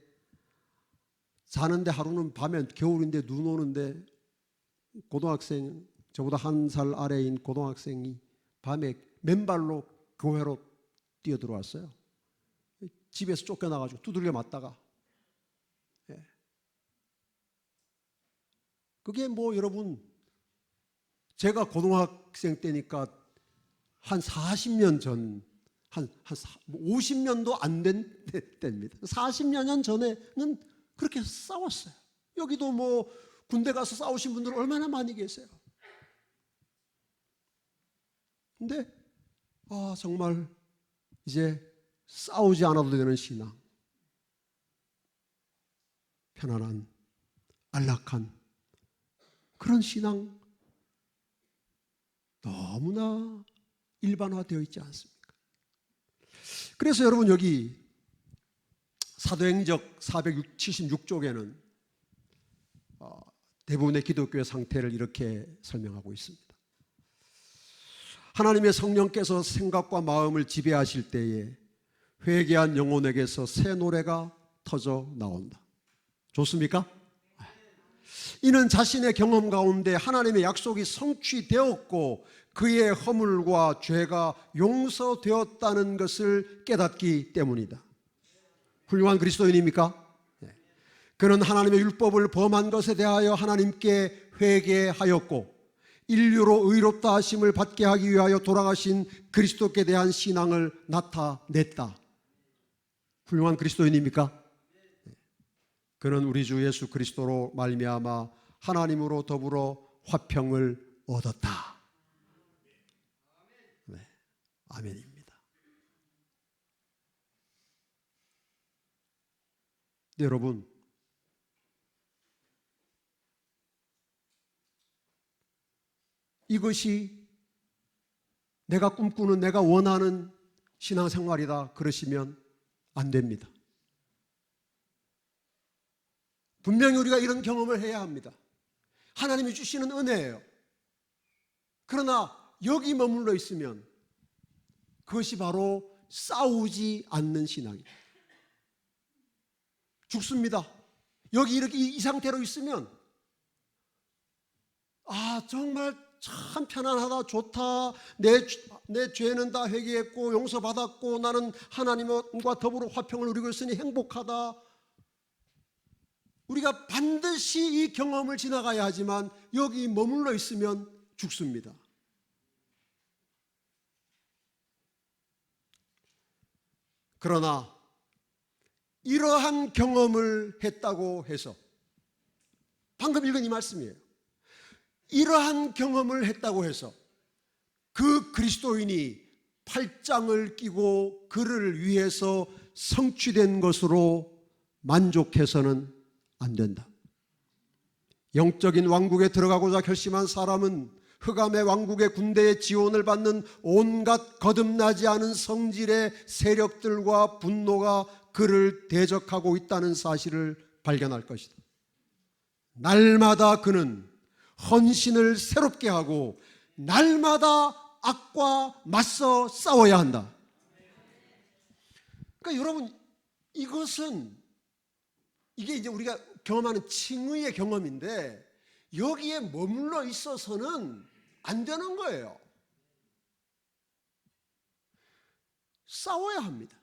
자는데 하루는 밤에 겨울인데 눈 오는데 고등학생 저보다 한 살 아래인 고등학생이 밤에 맨발로 교회로 뛰어들어왔어요. 집에서 쫓겨나가지고 두들겨 맞다가. 그게 뭐 여러분 제가 고등학생 때니까 한 40년 전, 한 50년도 안 된 때입니다. 40여 년 전에는 그렇게 싸웠어요. 여기도 뭐 군대 가서 싸우신 분들 얼마나 많이 계세요. 근데 정말 이제 싸우지 않아도 되는 신앙, 편안한 안락한 그런 신앙 너무나 일반화되어 있지 않습니까? 그래서 여러분 여기 사도행적 476쪽에는 대부분의 기독교의 상태를 이렇게 설명하고 있습니다. 하나님의 성령께서 생각과 마음을 지배하실 때에 회개한 영혼에게서 새 노래가 터져 나온다. 좋습니까? 이는 자신의 경험 가운데 하나님의 약속이 성취되었고 그의 허물과 죄가 용서되었다는 것을 깨닫기 때문이다. 훌륭한 그리스도인입니까? 그는 하나님의 율법을 범한 것에 대하여 하나님께 회개하였고 인류로 의롭다 하심을 받게 하기 위하여 돌아가신 그리스도께 대한 신앙을 나타냈다. 훌륭한 그리스도인입니까? 그는 우리 주 예수 그리스도로 말미암아 하나님으로 더불어 화평을 얻었다. 네, 아멘입니다. 네, 여러분, 이것이 내가 꿈꾸는, 내가 원하는 신앙생활이다 그러시면 안 됩니다. 분명히 우리가 이런 경험을 해야 합니다. 하나님이 주시는 은혜예요. 그러나 여기 머물러 있으면 그것이 바로 싸우지 않는 신앙입니다. 죽습니다. 여기 이렇게 이 상태로 있으면 정말 참 편안하다, 좋다, 내 죄는 다 회개했고 용서받았고 나는 하나님과 더불어 화평을 누리고 있으니 행복하다. 우리가 반드시 이 경험을 지나가야 하지만 여기 머물러 있으면 죽습니다. 그러나 이러한 경험을 했다고 해서 방금 읽은 이 말씀이에요. 이러한 경험을 했다고 해서 그 그리스도인이 팔짱을 끼고 그를 위해서 성취된 것으로 만족해서는 안 된다. 영적인 왕국에 들어가고자 결심한 사람은 흑암의 왕국의 군대의 지원을 받는 온갖 거듭나지 않은 성질의 세력들과 분노가 그를 대적하고 있다는 사실을 발견할 것이다. 날마다 그는 헌신을 새롭게 하고 날마다 악과 맞서 싸워야 한다. 그러니까 여러분, 이게 이제 우리가 경험하는 칭의의 경험인데 여기에 머물러 있어서는 안 되는 거예요. 싸워야 합니다.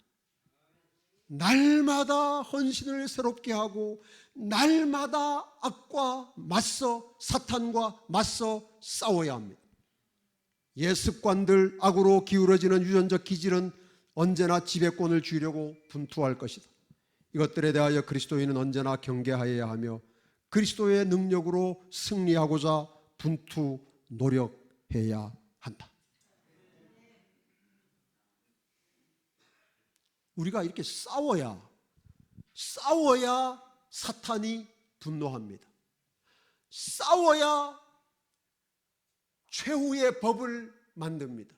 날마다 헌신을 새롭게 하고 날마다 악과 맞서, 사탄과 맞서 싸워야 합니다. 옛 습관들, 악으로 기울어지는 유전적 기질은 언제나 지배권을 쥐려고 분투할 것이다. 이것들에 대하여 그리스도인은 언제나 경계하여야 하며 그리스도의 능력으로 승리하고자 분투 노력해야 한다. 우리가 이렇게 싸워야 사탄이 분노합니다. 싸워야 최후의 법을 만듭니다.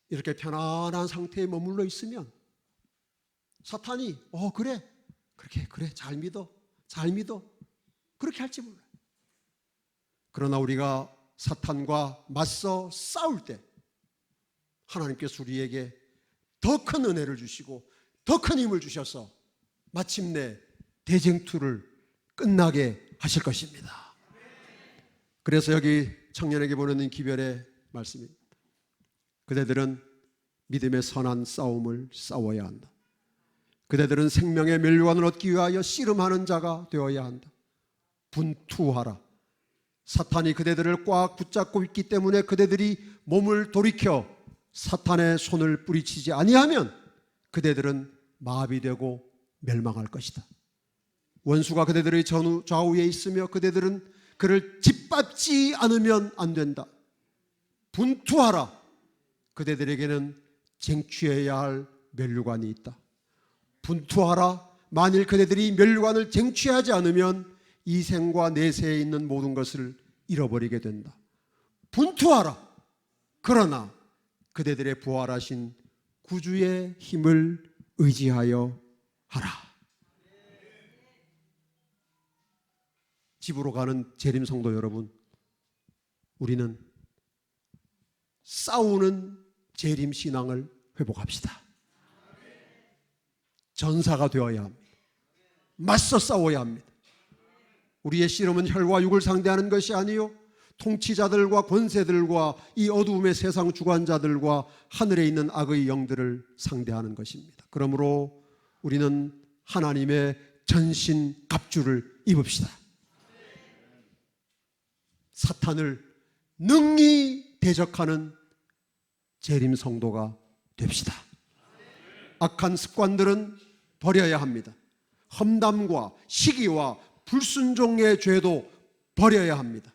이렇게 편안한 상태에 머물러 있으면 사탄이 그래 잘 믿어 그렇게 할지 몰라요. 그러나 우리가 사탄과 맞서 싸울 때 하나님께서 우리에게 더 큰 은혜를 주시고 더 큰 힘을 주셔서 마침내 대쟁투를 끝나게 하실 것입니다. 그래서 여기 청년에게 보내는 기별의 말씀입니다. 그대들은 믿음의 선한 싸움을 싸워야 한다. 그대들은 생명의 멸류관을 얻기 위하여 씨름하는 자가 되어야 한다. 분투하라. 사탄이 그대들을 꽉 붙잡고 있기 때문에 그대들이 몸을 돌이켜 사탄의 손을 뿌리치지 아니하면 그대들은 마비되고 멸망할 것이다. 원수가 그대들의 좌우에 있으며 그대들은 그를 짓밟지 않으면 안 된다. 분투하라. 그대들에게는 쟁취해야 할 멸류관이 있다. 분투하라. 만일 그대들이 멸류관을 쟁취하지 않으면 이 생과 내세에 있는 모든 것을 잃어버리게 된다. 분투하라. 그러나 그대들의 부활하신 구주의 힘을 의지하여 하라. 집으로 가는 재림 성도 여러분, 우리는 싸우는 재림 신앙을 회복합시다. 전사가 되어야 합니다. 맞서 싸워야 합니다. 우리의 씨름은 혈과 육을 상대하는 것이 아니요 통치자들과 권세들과 이 어두움의 세상 주관자들과 하늘에 있는 악의 영들을 상대하는 것입니다. 그러므로 우리는 하나님의 전신 갑주를 입읍시다. 사탄을 능히 대적하는 재림 성도가 됩시다. 악한 습관들은 버려야 합니다. 험담과 시기와 불순종의 죄도 버려야 합니다.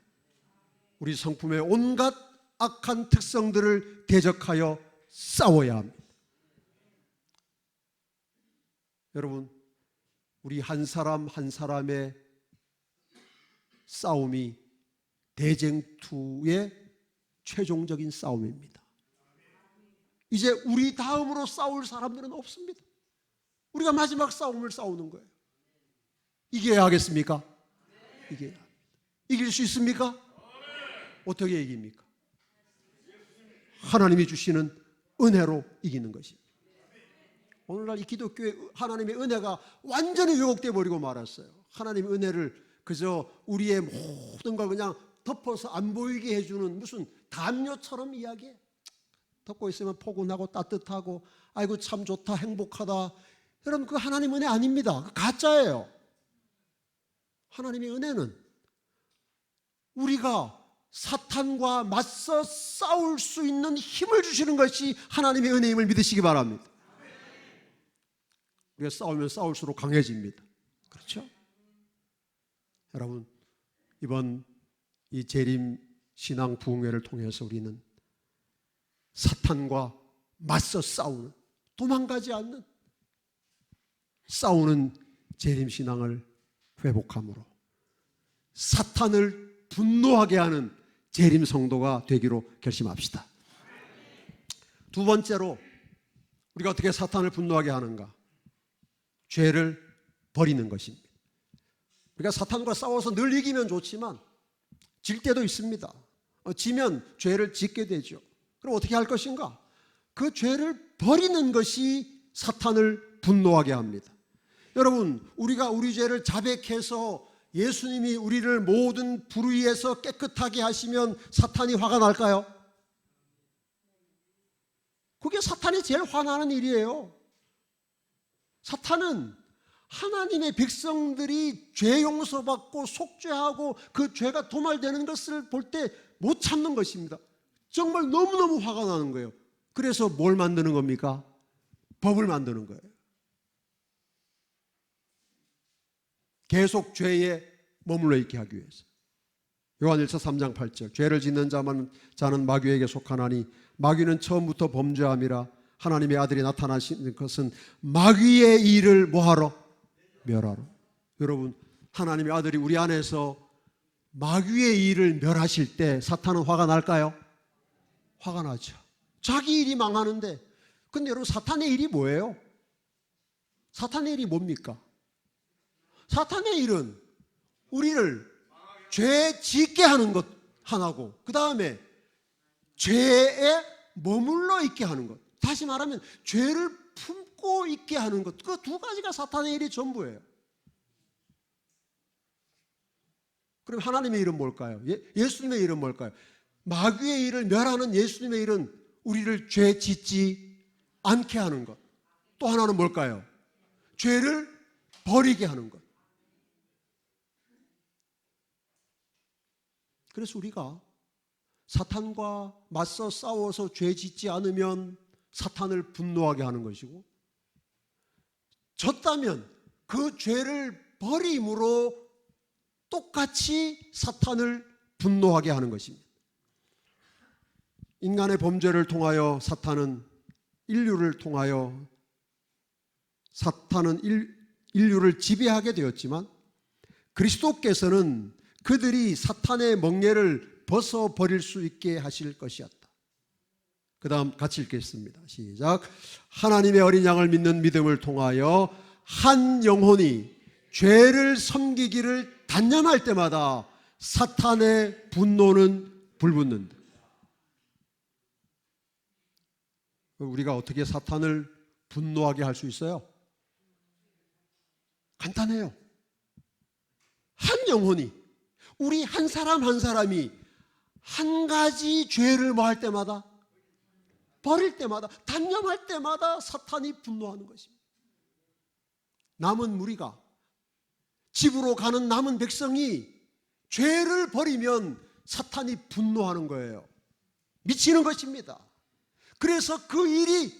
우리 성품의 온갖 악한 특성들을 대적하여 싸워야 합니다. 여러분, 우리 한 사람 한 사람의 싸움이 대쟁투의 최종적인 싸움입니다. 이제 우리 다음으로 싸울 사람들은 없습니다. 우리가 마지막 싸움을 싸우는 거예요. 이겨야 하겠습니까? 이겨야 합니다. 이길 수 있습니까? 어떻게 이깁니까? 하나님이 주시는 은혜로 이기는 것입니다. 오늘날 이 기독교의 하나님의 은혜가 완전히 왜곡되어 버리고 말았어요. 하나님의 은혜를 그저 우리의 모든 걸 그냥 덮어서 안 보이게 해주는 무슨 담요처럼 이야기해. 덮고 있으면 포근하고 따뜻하고 아이고 참 좋다 행복하다. 여러분, 그 하나님 은혜 아닙니다. 그 가짜예요. 하나님의 은혜는 우리가 사탄과 맞서 싸울 수 있는 힘을 주시는 것이 하나님의 은혜임을 믿으시기 바랍니다. 우리가 싸우면 싸울수록 강해집니다. 그렇죠? 여러분, 이번 이 재림 신앙 부흥회를 통해서 우리는 사탄과 맞서 싸우는, 도망가지 않는 싸우는 재림 신앙을 회복함으로 사탄을 분노하게 하는 재림 성도가 되기로 결심합시다. 두 번째로 우리가 어떻게 사탄을 분노하게 하는가? 죄를 버리는 것입니다. 우리가 사탄과 싸워서 늘 이기면 좋지만 질 때도 있습니다. 지면 죄를 짓게 되죠. 그럼 어떻게 할 것인가? 그 죄를 버리는 것이 사탄을 분노하게 합니다. 여러분, 우리가 우리 죄를 자백해서 예수님이 우리를 모든 불의에서 깨끗하게 하시면 사탄이 화가 날까요? 그게 사탄이 제일 화나는 일이에요. 사탄은 하나님의 백성들이 죄 용서받고 속죄하고 그 죄가 도말되는 것을 볼 때 못 참는 것입니다. 정말 너무너무 화가 나는 거예요. 그래서 뭘 만드는 겁니까? 법을 만드는 거예요. 계속 죄에 머물러 있게 하기 위해서. 요한일서 3장 8절 죄를 짓는 자는 마귀에게 속하나니 마귀는 처음부터 범죄함이라 하나님의 아들이 나타나신 것은 마귀의 일을 뭐하러? 멸하러. 여러분, 하나님의 아들이 우리 안에서 마귀의 일을 멸하실 때 사탄은 화가 날까요? 화가 나죠. 자기 일이 망하는데. 근데 여러분, 사탄의 일이 뭐예요? 사탄의 일이 뭡니까? 사탄의 일은 우리를 죄 짓게 하는 것 하나고, 그 다음에 죄에 머물러 있게 하는 것, 다시 말하면 죄를 품고 있게 하는 것, 그 두 가지가 사탄의 일이 전부예요. 그럼 하나님의 일은 뭘까요? 예수님의 일은 뭘까요? 마귀의 일을 멸하는 예수님의 일은 우리를 죄 짓지 않게 하는 것. 또 하나는 뭘까요? 죄를 버리게 하는 것. 그래서 우리가 사탄과 맞서 싸워서 죄 짓지 않으면 사탄을 분노하게 하는 것이고, 졌다면 그 죄를 버림으로 똑같이 사탄을 분노하게 하는 것입니다. 인간의 범죄를 통하여 인류를 통하여 사탄은 인류를 지배하게 되었지만, 그리스도께서는 그들이 사탄의 멍에를 벗어버릴 수 있게 하실 것이었다. 그 다음 같이 읽겠습니다. 시작. 하나님의 어린 양을 믿는 믿음을 통하여 한 영혼이 죄를 섬기기를 단념할 때마다 사탄의 분노는 불붙는다. 우리가 어떻게 사탄을 분노하게 할 수 있어요? 간단해요. 한 영혼이, 우리 한 사람 한 사람이 한 가지 죄를 뭐 할 때마다, 버릴 때마다, 단념할 때마다 사탄이 분노하는 것입니다. 남은 무리가, 집으로 가는 남은 백성이 죄를 버리면 사탄이 분노하는 거예요. 미치는 것입니다. 그래서 그 일이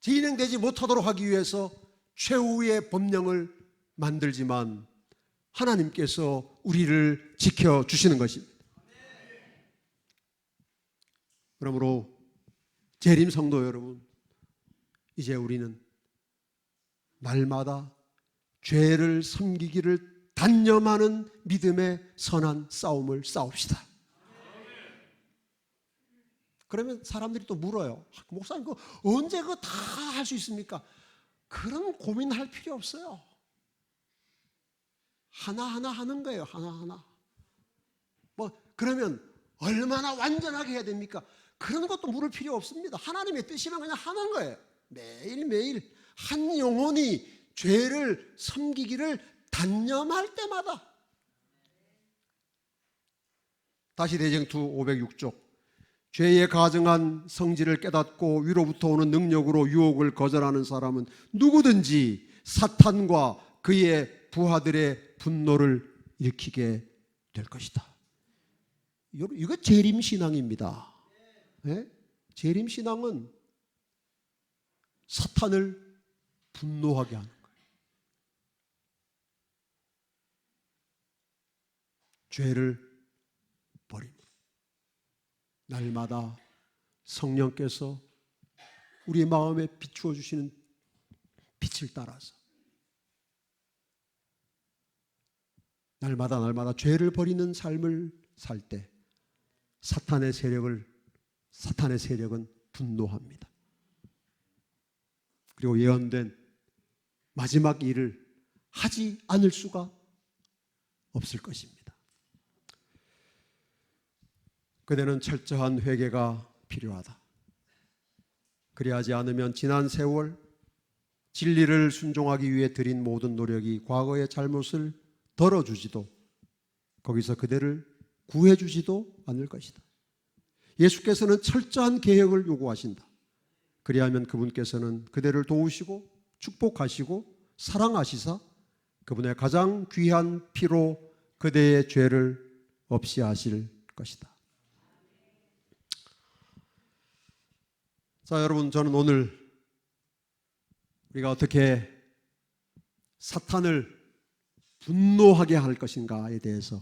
진행되지 못하도록 하기 위해서 최후의 법령을 만들지만 하나님께서 우리를 지켜주시는 것입니다. 그러므로 재림 성도 여러분, 이제 우리는 날마다 죄를 섬기기를 단념하는 믿음의 선한 싸움을 싸웁시다. 그러면 사람들이 또 물어요. 목사님, 그거 언제 그거 다 할 수 있습니까? 그런 고민할 필요 없어요. 하나하나 하는 거예요. 하나하나. 그러면 얼마나 완전하게 해야 됩니까? 그런 것도 물을 필요 없습니다. 하나님의 뜻이면 그냥 하는 거예요. 매일매일 한 영혼이 죄를 섬기기를 단념할 때마다. 다시 대쟁투 506쪽. 죄에 가증한 성질을 깨닫고 위로부터 오는 능력으로 유혹을 거절하는 사람은 누구든지 사탄과 그의 부하들의 분노를 일으키게 될 것이다. 이거 재림신앙입니다. 네? 재림신앙은 사탄을 분노하게 하는 거예요. 죄를 버립니다. 날마다 성령께서 우리 마음에 비추어 주시는 빛을 따라서 날마다 죄를 버리는 삶을 살 때 사탄의 세력은 분노합니다. 그리고 예언된 마지막 일을 하지 않을 수가 없을 것입니다. 그대는 철저한 회개가 필요하다. 그리하지 않으면 지난 세월 진리를 순종하기 위해 들인 모든 노력이 과거의 잘못을 덜어주지도 거기서 그대를 구해주지도 않을 것이다. 예수께서는 철저한 개혁을 요구하신다. 그리하면 그분께서는 그대를 도우시고 축복하시고 사랑하시사 그분의 가장 귀한 피로 그대의 죄를 없이 하실 것이다. 자, 여러분, 저는 오늘 우리가 어떻게 사탄을 분노하게 할 것인가에 대해서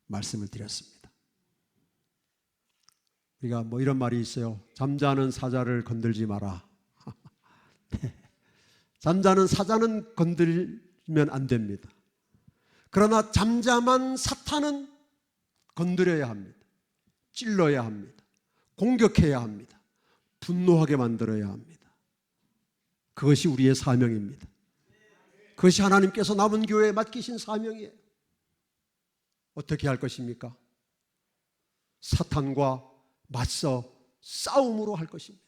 말씀을 드렸습니다. 우리가 이런 말이 있어요. 잠자는 사자를 건들지 마라. 네. 잠자는 사자는 건들면 안 됩니다. 그러나 잠잠한 사탄은 건드려야 합니다. 찔러야 합니다. 공격해야 합니다. 분노하게 만들어야 합니다. 그것이 우리의 사명입니다. 그것이 하나님께서 남은 교회에 맡기신 사명이에요. 어떻게 할 것입니까? 사탄과 맞서 싸움으로 할 것입니다.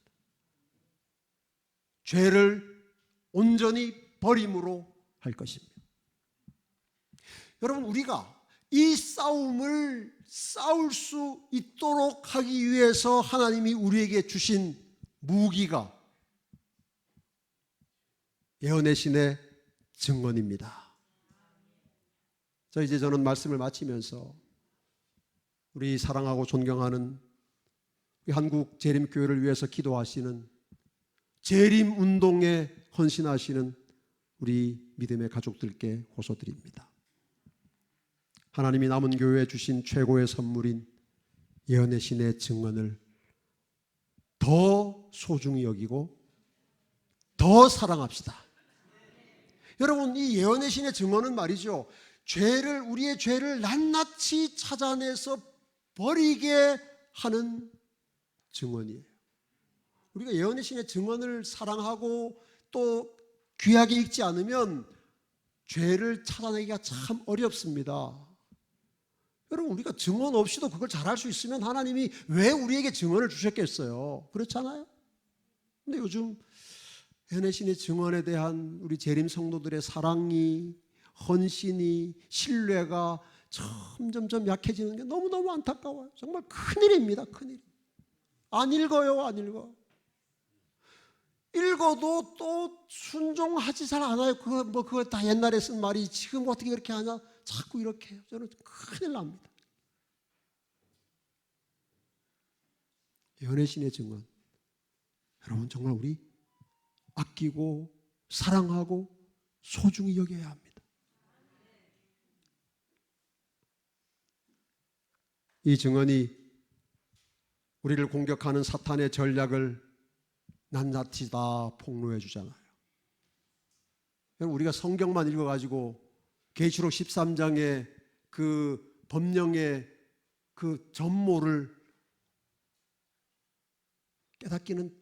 죄를 온전히 버림으로 할 것입니다. 여러분, 우리가 이 싸움을 싸울 수 있도록 하기 위해서 하나님이 우리에게 주신 무기가 예언의 신의 증언입니다. 이제 저는 말씀을 마치면서 우리 사랑하고 존경하는 우리 한국 재림교회를 위해서 기도하시는 재림 운동에 헌신하시는 우리 믿음의 가족들께 호소드립니다. 하나님이 남은 교회에 주신 최고의 선물인 예언의 신의 증언을 더 소중히 여기고 더 사랑합시다. 여러분, 이 예언의 신의 증언은 말이죠, 우리의 죄를 낱낱이 찾아내서 버리게 하는 증언이에요. 우리가 예언의 신의 증언을 사랑하고 또 귀하게 읽지 않으면 죄를 찾아내기가 참 어렵습니다. 여러분, 우리가 증언 없이도 그걸 잘할 수 있으면 하나님이 왜 우리에게 증언을 주셨겠어요? 그렇잖아요? 근데 요즘 예언의 신의 증언에 대한 우리 재림 성도들의 사랑이, 헌신이, 신뢰가 점점 약해지는 게 너무너무 안타까워요. 정말 큰일입니다. 큰일. 안 읽어요. 안 읽어. 읽어도 또 순종하지 잘 않아요. 그거 다 옛날에 쓴 말이 지금 어떻게 그렇게 하냐? 자꾸 이렇게 해요. 저는 큰일 납니다. 예언의 신의 증언. 여러분, 정말 우리 아끼고 사랑하고 소중히 여겨야 합니다. 이 증언이 우리를 공격하는 사탄의 전략을 낱낱이 다 폭로해 주잖아요. 우리가 성경만 읽어가지고 계시록 13장의 그 법령의 그 전모를 깨닫기는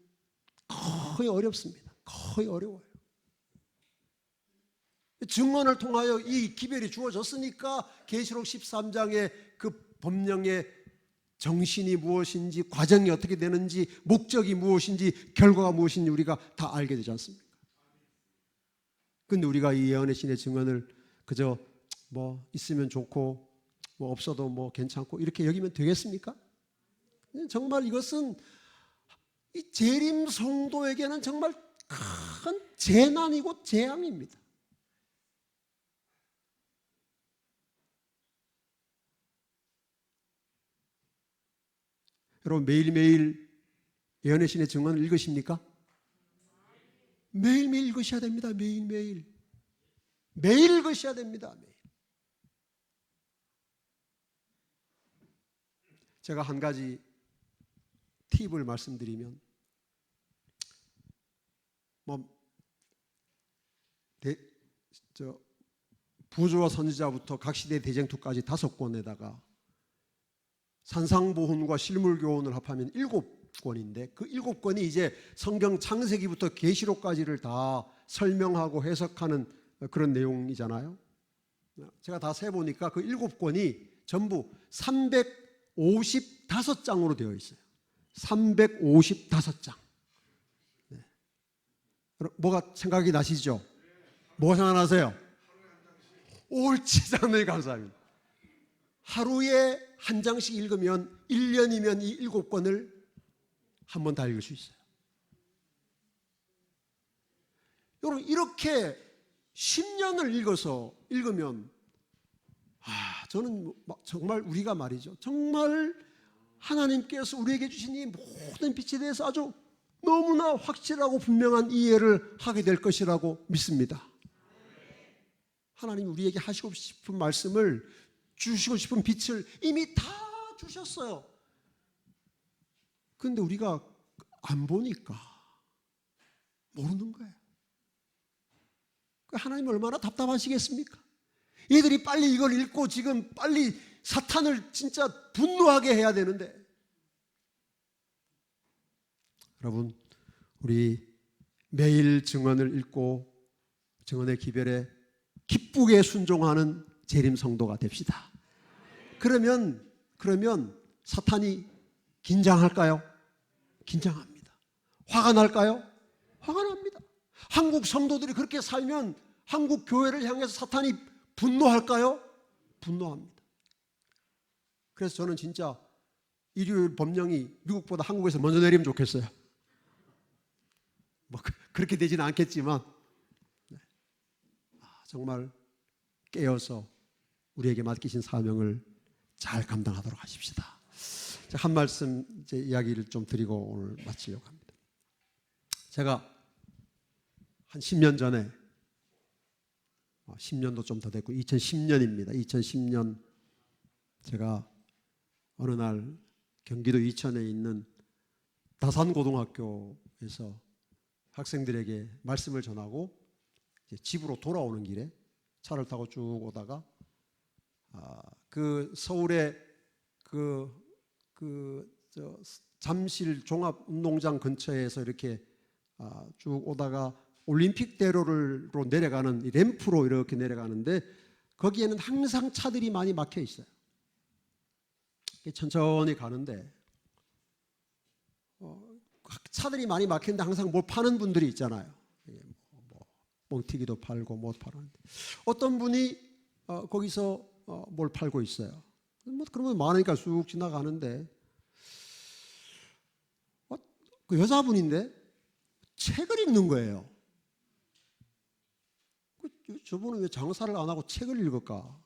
거의 어렵습니다. 거의 어려워요. 증언을 통하여 이 기별이 주어졌으니까 계시록 13장의 그 법령의 정신이 무엇인지, 과정이 어떻게 되는지, 목적이 무엇인지, 결과가 무엇인지 우리가 다 알게 되지 않습니까? 그런데 우리가 이 예언의 신의 증언을 그저 있으면 좋고 없어도 괜찮고 이렇게 여기면 되겠습니까? 정말 이것은 이 재림 성도에게는 정말 큰 재난이고 재앙입니다. 여러분, 매일매일 예언의 신의 증언을 읽으십니까? 매일매일 읽으셔야 됩니다. 매일 읽으셔야 됩니다. 매일. 제가 한 가지 팁을 말씀드리면, 구조와 선지자부터 각 시대 대쟁투까지 5권에다가 산상보훈과 실물교훈을 합하면 7권인데 그 7권이 이제 성경 창세기부터 계시록까지를 다 설명하고 해석하는 그런 내용이잖아요. 제가 다 세보니까 그 7권이 전부 355장으로 되어 있어요. 355장. 네. 뭐가 생각이 나시죠? 뭐가 생각나세요? 옳지, 장로님 감사합니다. 하루에 한 장씩 읽으면 1년이면 이 7권을 한 번 다 읽을 수 있어요. 여러분, 이렇게 10년을 읽으면 저는 정말 우리가 말이죠, 정말 하나님께서 우리에게 주신 이 모든 빛에 대해서 아주 너무나 확실하고 분명한 이해를 하게 될 것이라고 믿습니다. 하나님이 우리에게 하시고 싶은 말씀을, 주시고 싶은 빛을 이미 다 주셨어요. 그런데 우리가 안 보니까 모르는 거예요. 하나님 얼마나 답답하시겠습니까? 얘들이 빨리 이걸 읽고 지금 빨리 사탄을 진짜 분노하게 해야 되는데. 여러분, 우리 매일 증언을 읽고 증언의 기별에 기쁘게 순종하는 재림 성도가 됩시다. 그러면 사탄이 긴장할까요? 긴장합니다. 화가 날까요? 화가 납니다. 한국 성도들이 그렇게 살면 한국 교회를 향해서 사탄이 분노할까요? 분노합니다. 그래서 저는 진짜 일요일 법령이 미국보다 한국에서 먼저 내리면 좋겠어요. 뭐 그렇게 되지는 않겠지만 정말 깨어서 우리에게 맡기신 사명을 잘 감당하도록 하십시다. 한 말씀 이제 이야기를 좀 드리고 오늘 마치려고 합니다. 제가 한 10년 전에, 10년도 좀 더 됐고 2010년입니다. 2010년 제가 어느 날 경기도 이천에 있는 다산고등학교에서 학생들에게 말씀을 전하고 집으로 돌아오는 길에 차를 타고 쭉 오다가 그 서울의 잠실 종합운동장 근처에서 이렇게 쭉 오다가 올림픽대로로 내려가는 램프로 이렇게 내려가는데 거기에는 항상 차들이 많이 막혀 있어요. 천천히 가는데 차들이 많이 막히는데 항상 뭘 파는 분들이 있잖아요. 뻥튀기도 팔고 뭐 팔았는데 어떤 분이 거기서 뭘 팔고 있어요. 그러면 많으니까 쑥 지나가는데 그 여자분인데 책을 읽는 거예요. 저분은 왜 장사를 안 하고 책을 읽을까?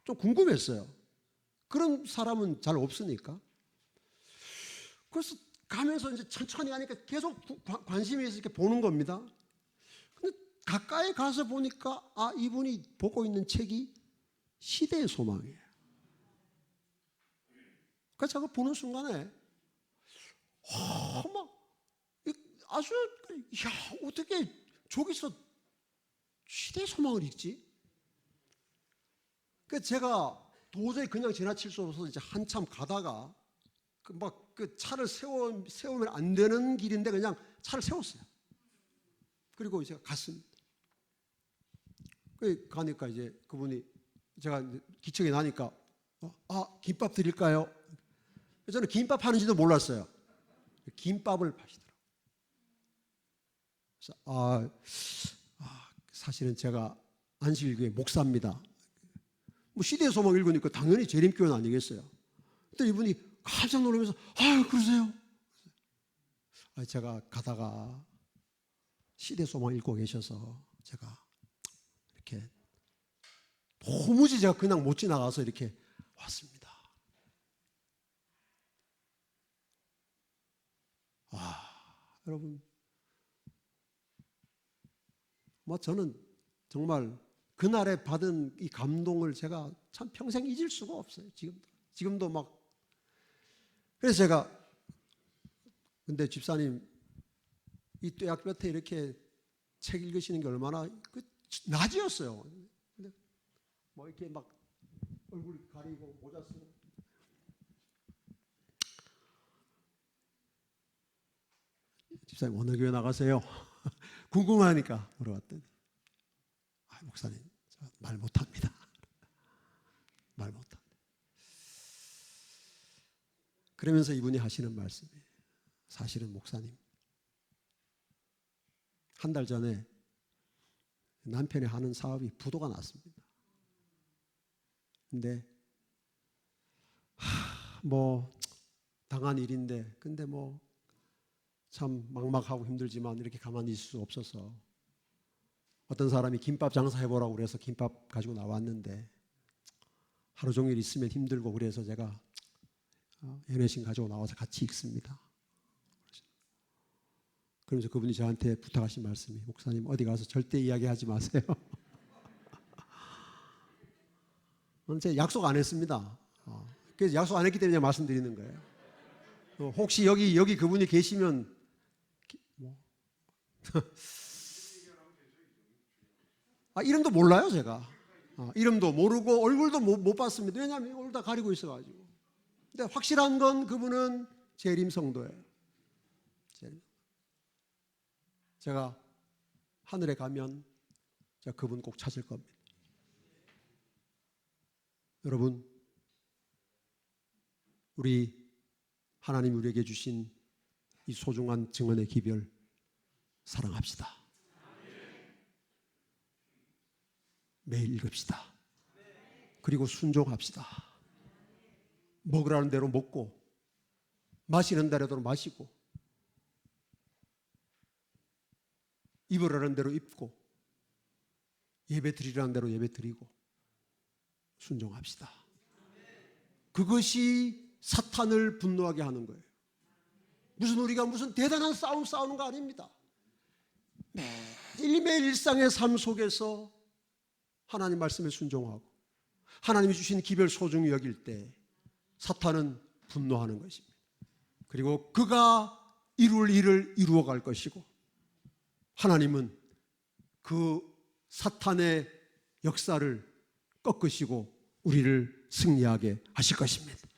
좀 궁금했어요. 그런 사람은 잘 없으니까. 그래서 가면서 이제 천천히 하니까 계속 관심이 있어서 이렇게 보는 겁니다. 근데 가까이 가서 보니까 이분이 보고 있는 책이 시대의 소망이에요. 그래서 제가 보는 순간에 아주 어떻게 저기서 시대의 소망을 읽지? 그래서 제가 도저히 그냥 지나칠 수 없어서 이제 한참 가다가 그 차를 세우면 안 되는 길인데 그냥 차를 세웠어요. 그리고 제가 갔습니다. 가니까 이제 그분이 제가 기척이 나니까 김밥 드릴까요? 저는 김밥 하는지도 몰랐어요. 김밥을 파시더라고요. 그래서 사실은 제가 안식일교회 목사입니다. 뭐 시대의 소망 읽으니까 당연히 재림교회 아니겠어요. 근데 이분이 깜짝 놀라면서 그러세요? 제가 가다가 시대 소망 읽고 계셔서 제가 이렇게 도무지 제가 그냥 못 지나가서 이렇게 왔습니다. 여러분, 저는 정말 그날에 받은 이 감동을 제가 참 평생 잊을 수가 없어요. 지금도 그래서 제가 근데 집사님 이 뙤약볕에 이렇게 책 읽으시는 게 얼마나 낮이었어요. 근데 뭐 이렇게 막 얼굴 가리고 모자 쓰고. 집사님 어느 교회 나가세요? 궁금하니까 물어봤더니 목사님 저 말 못합니다. 말 못합니다. 그러면서 이분이 하시는 말씀이 사실은 목사님 한 달 전에 남편이 하는 사업이 부도가 났습니다. 근데 뭐 당한 일인데 근데 뭐 참 막막하고 힘들지만 이렇게 가만히 있을 수 없어서 어떤 사람이 김밥 장사해보라고 그래서 김밥 가지고 나왔는데 하루 종일 있으면 힘들고 그래서 제가 연애신 가지고 나와서 같이 읽습니다. 그러면서 그분이 저한테 부탁하신 말씀이 목사님 어디 가서 절대 이야기하지 마세요. 제가 약속 안 했습니다. 그래서 약속 안 했기 때문에 말씀드리는 거예요. 혹시 여기 그분이 계시면 이름도 몰라요 제가. 이름도 모르고 얼굴도 못 봤습니다. 왜냐하면 얼굴 다 가리고 있어가지고. 근데 확실한 건 그분은 재림 성도예요. 제가 하늘에 가면 제가 그분 꼭 찾을 겁니다. 여러분, 우리 하나님 우리에게 주신 이 소중한 증언의 기별 사랑합시다. 매일 읽읍시다. 그리고 순종합시다. 먹으라는 대로 먹고 마시는 대로 마시고 입으라는 대로 입고 예배 드리라는 대로 예배 드리고 순종합시다. 그것이 사탄을 분노하게 하는 거예요. 우리가 무슨 대단한 싸움 싸우는 거 아닙니다. 매일매일 일상의 삶 속에서 하나님 말씀에 순종하고 하나님이 주신 기별 소중히 여길 때 사탄은 분노하는 것입니다. 그리고 그가 이룰 일을 이루어갈 것이고 하나님은 그 사탄의 역사를 꺾으시고 우리를 승리하게 하실 것입니다.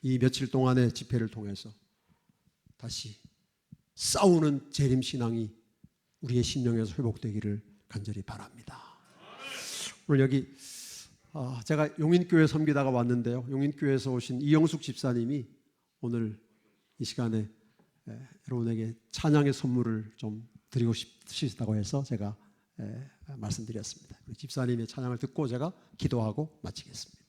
이 며칠 동안의 집회를 통해서 다시 싸우는 재림신앙이 우리의 심령에서 회복되기를 간절히 바랍니다. 오늘 여기 제가 용인교회 섬기다가 왔는데요. 용인교회에서 오신 이영숙 집사님이 오늘 이 시간에 여러분에게 찬양의 선물을 좀 드리고 싶으시다고 해서 제가 말씀드렸습니다. 집사님의 찬양을 듣고 제가 기도하고 마치겠습니다.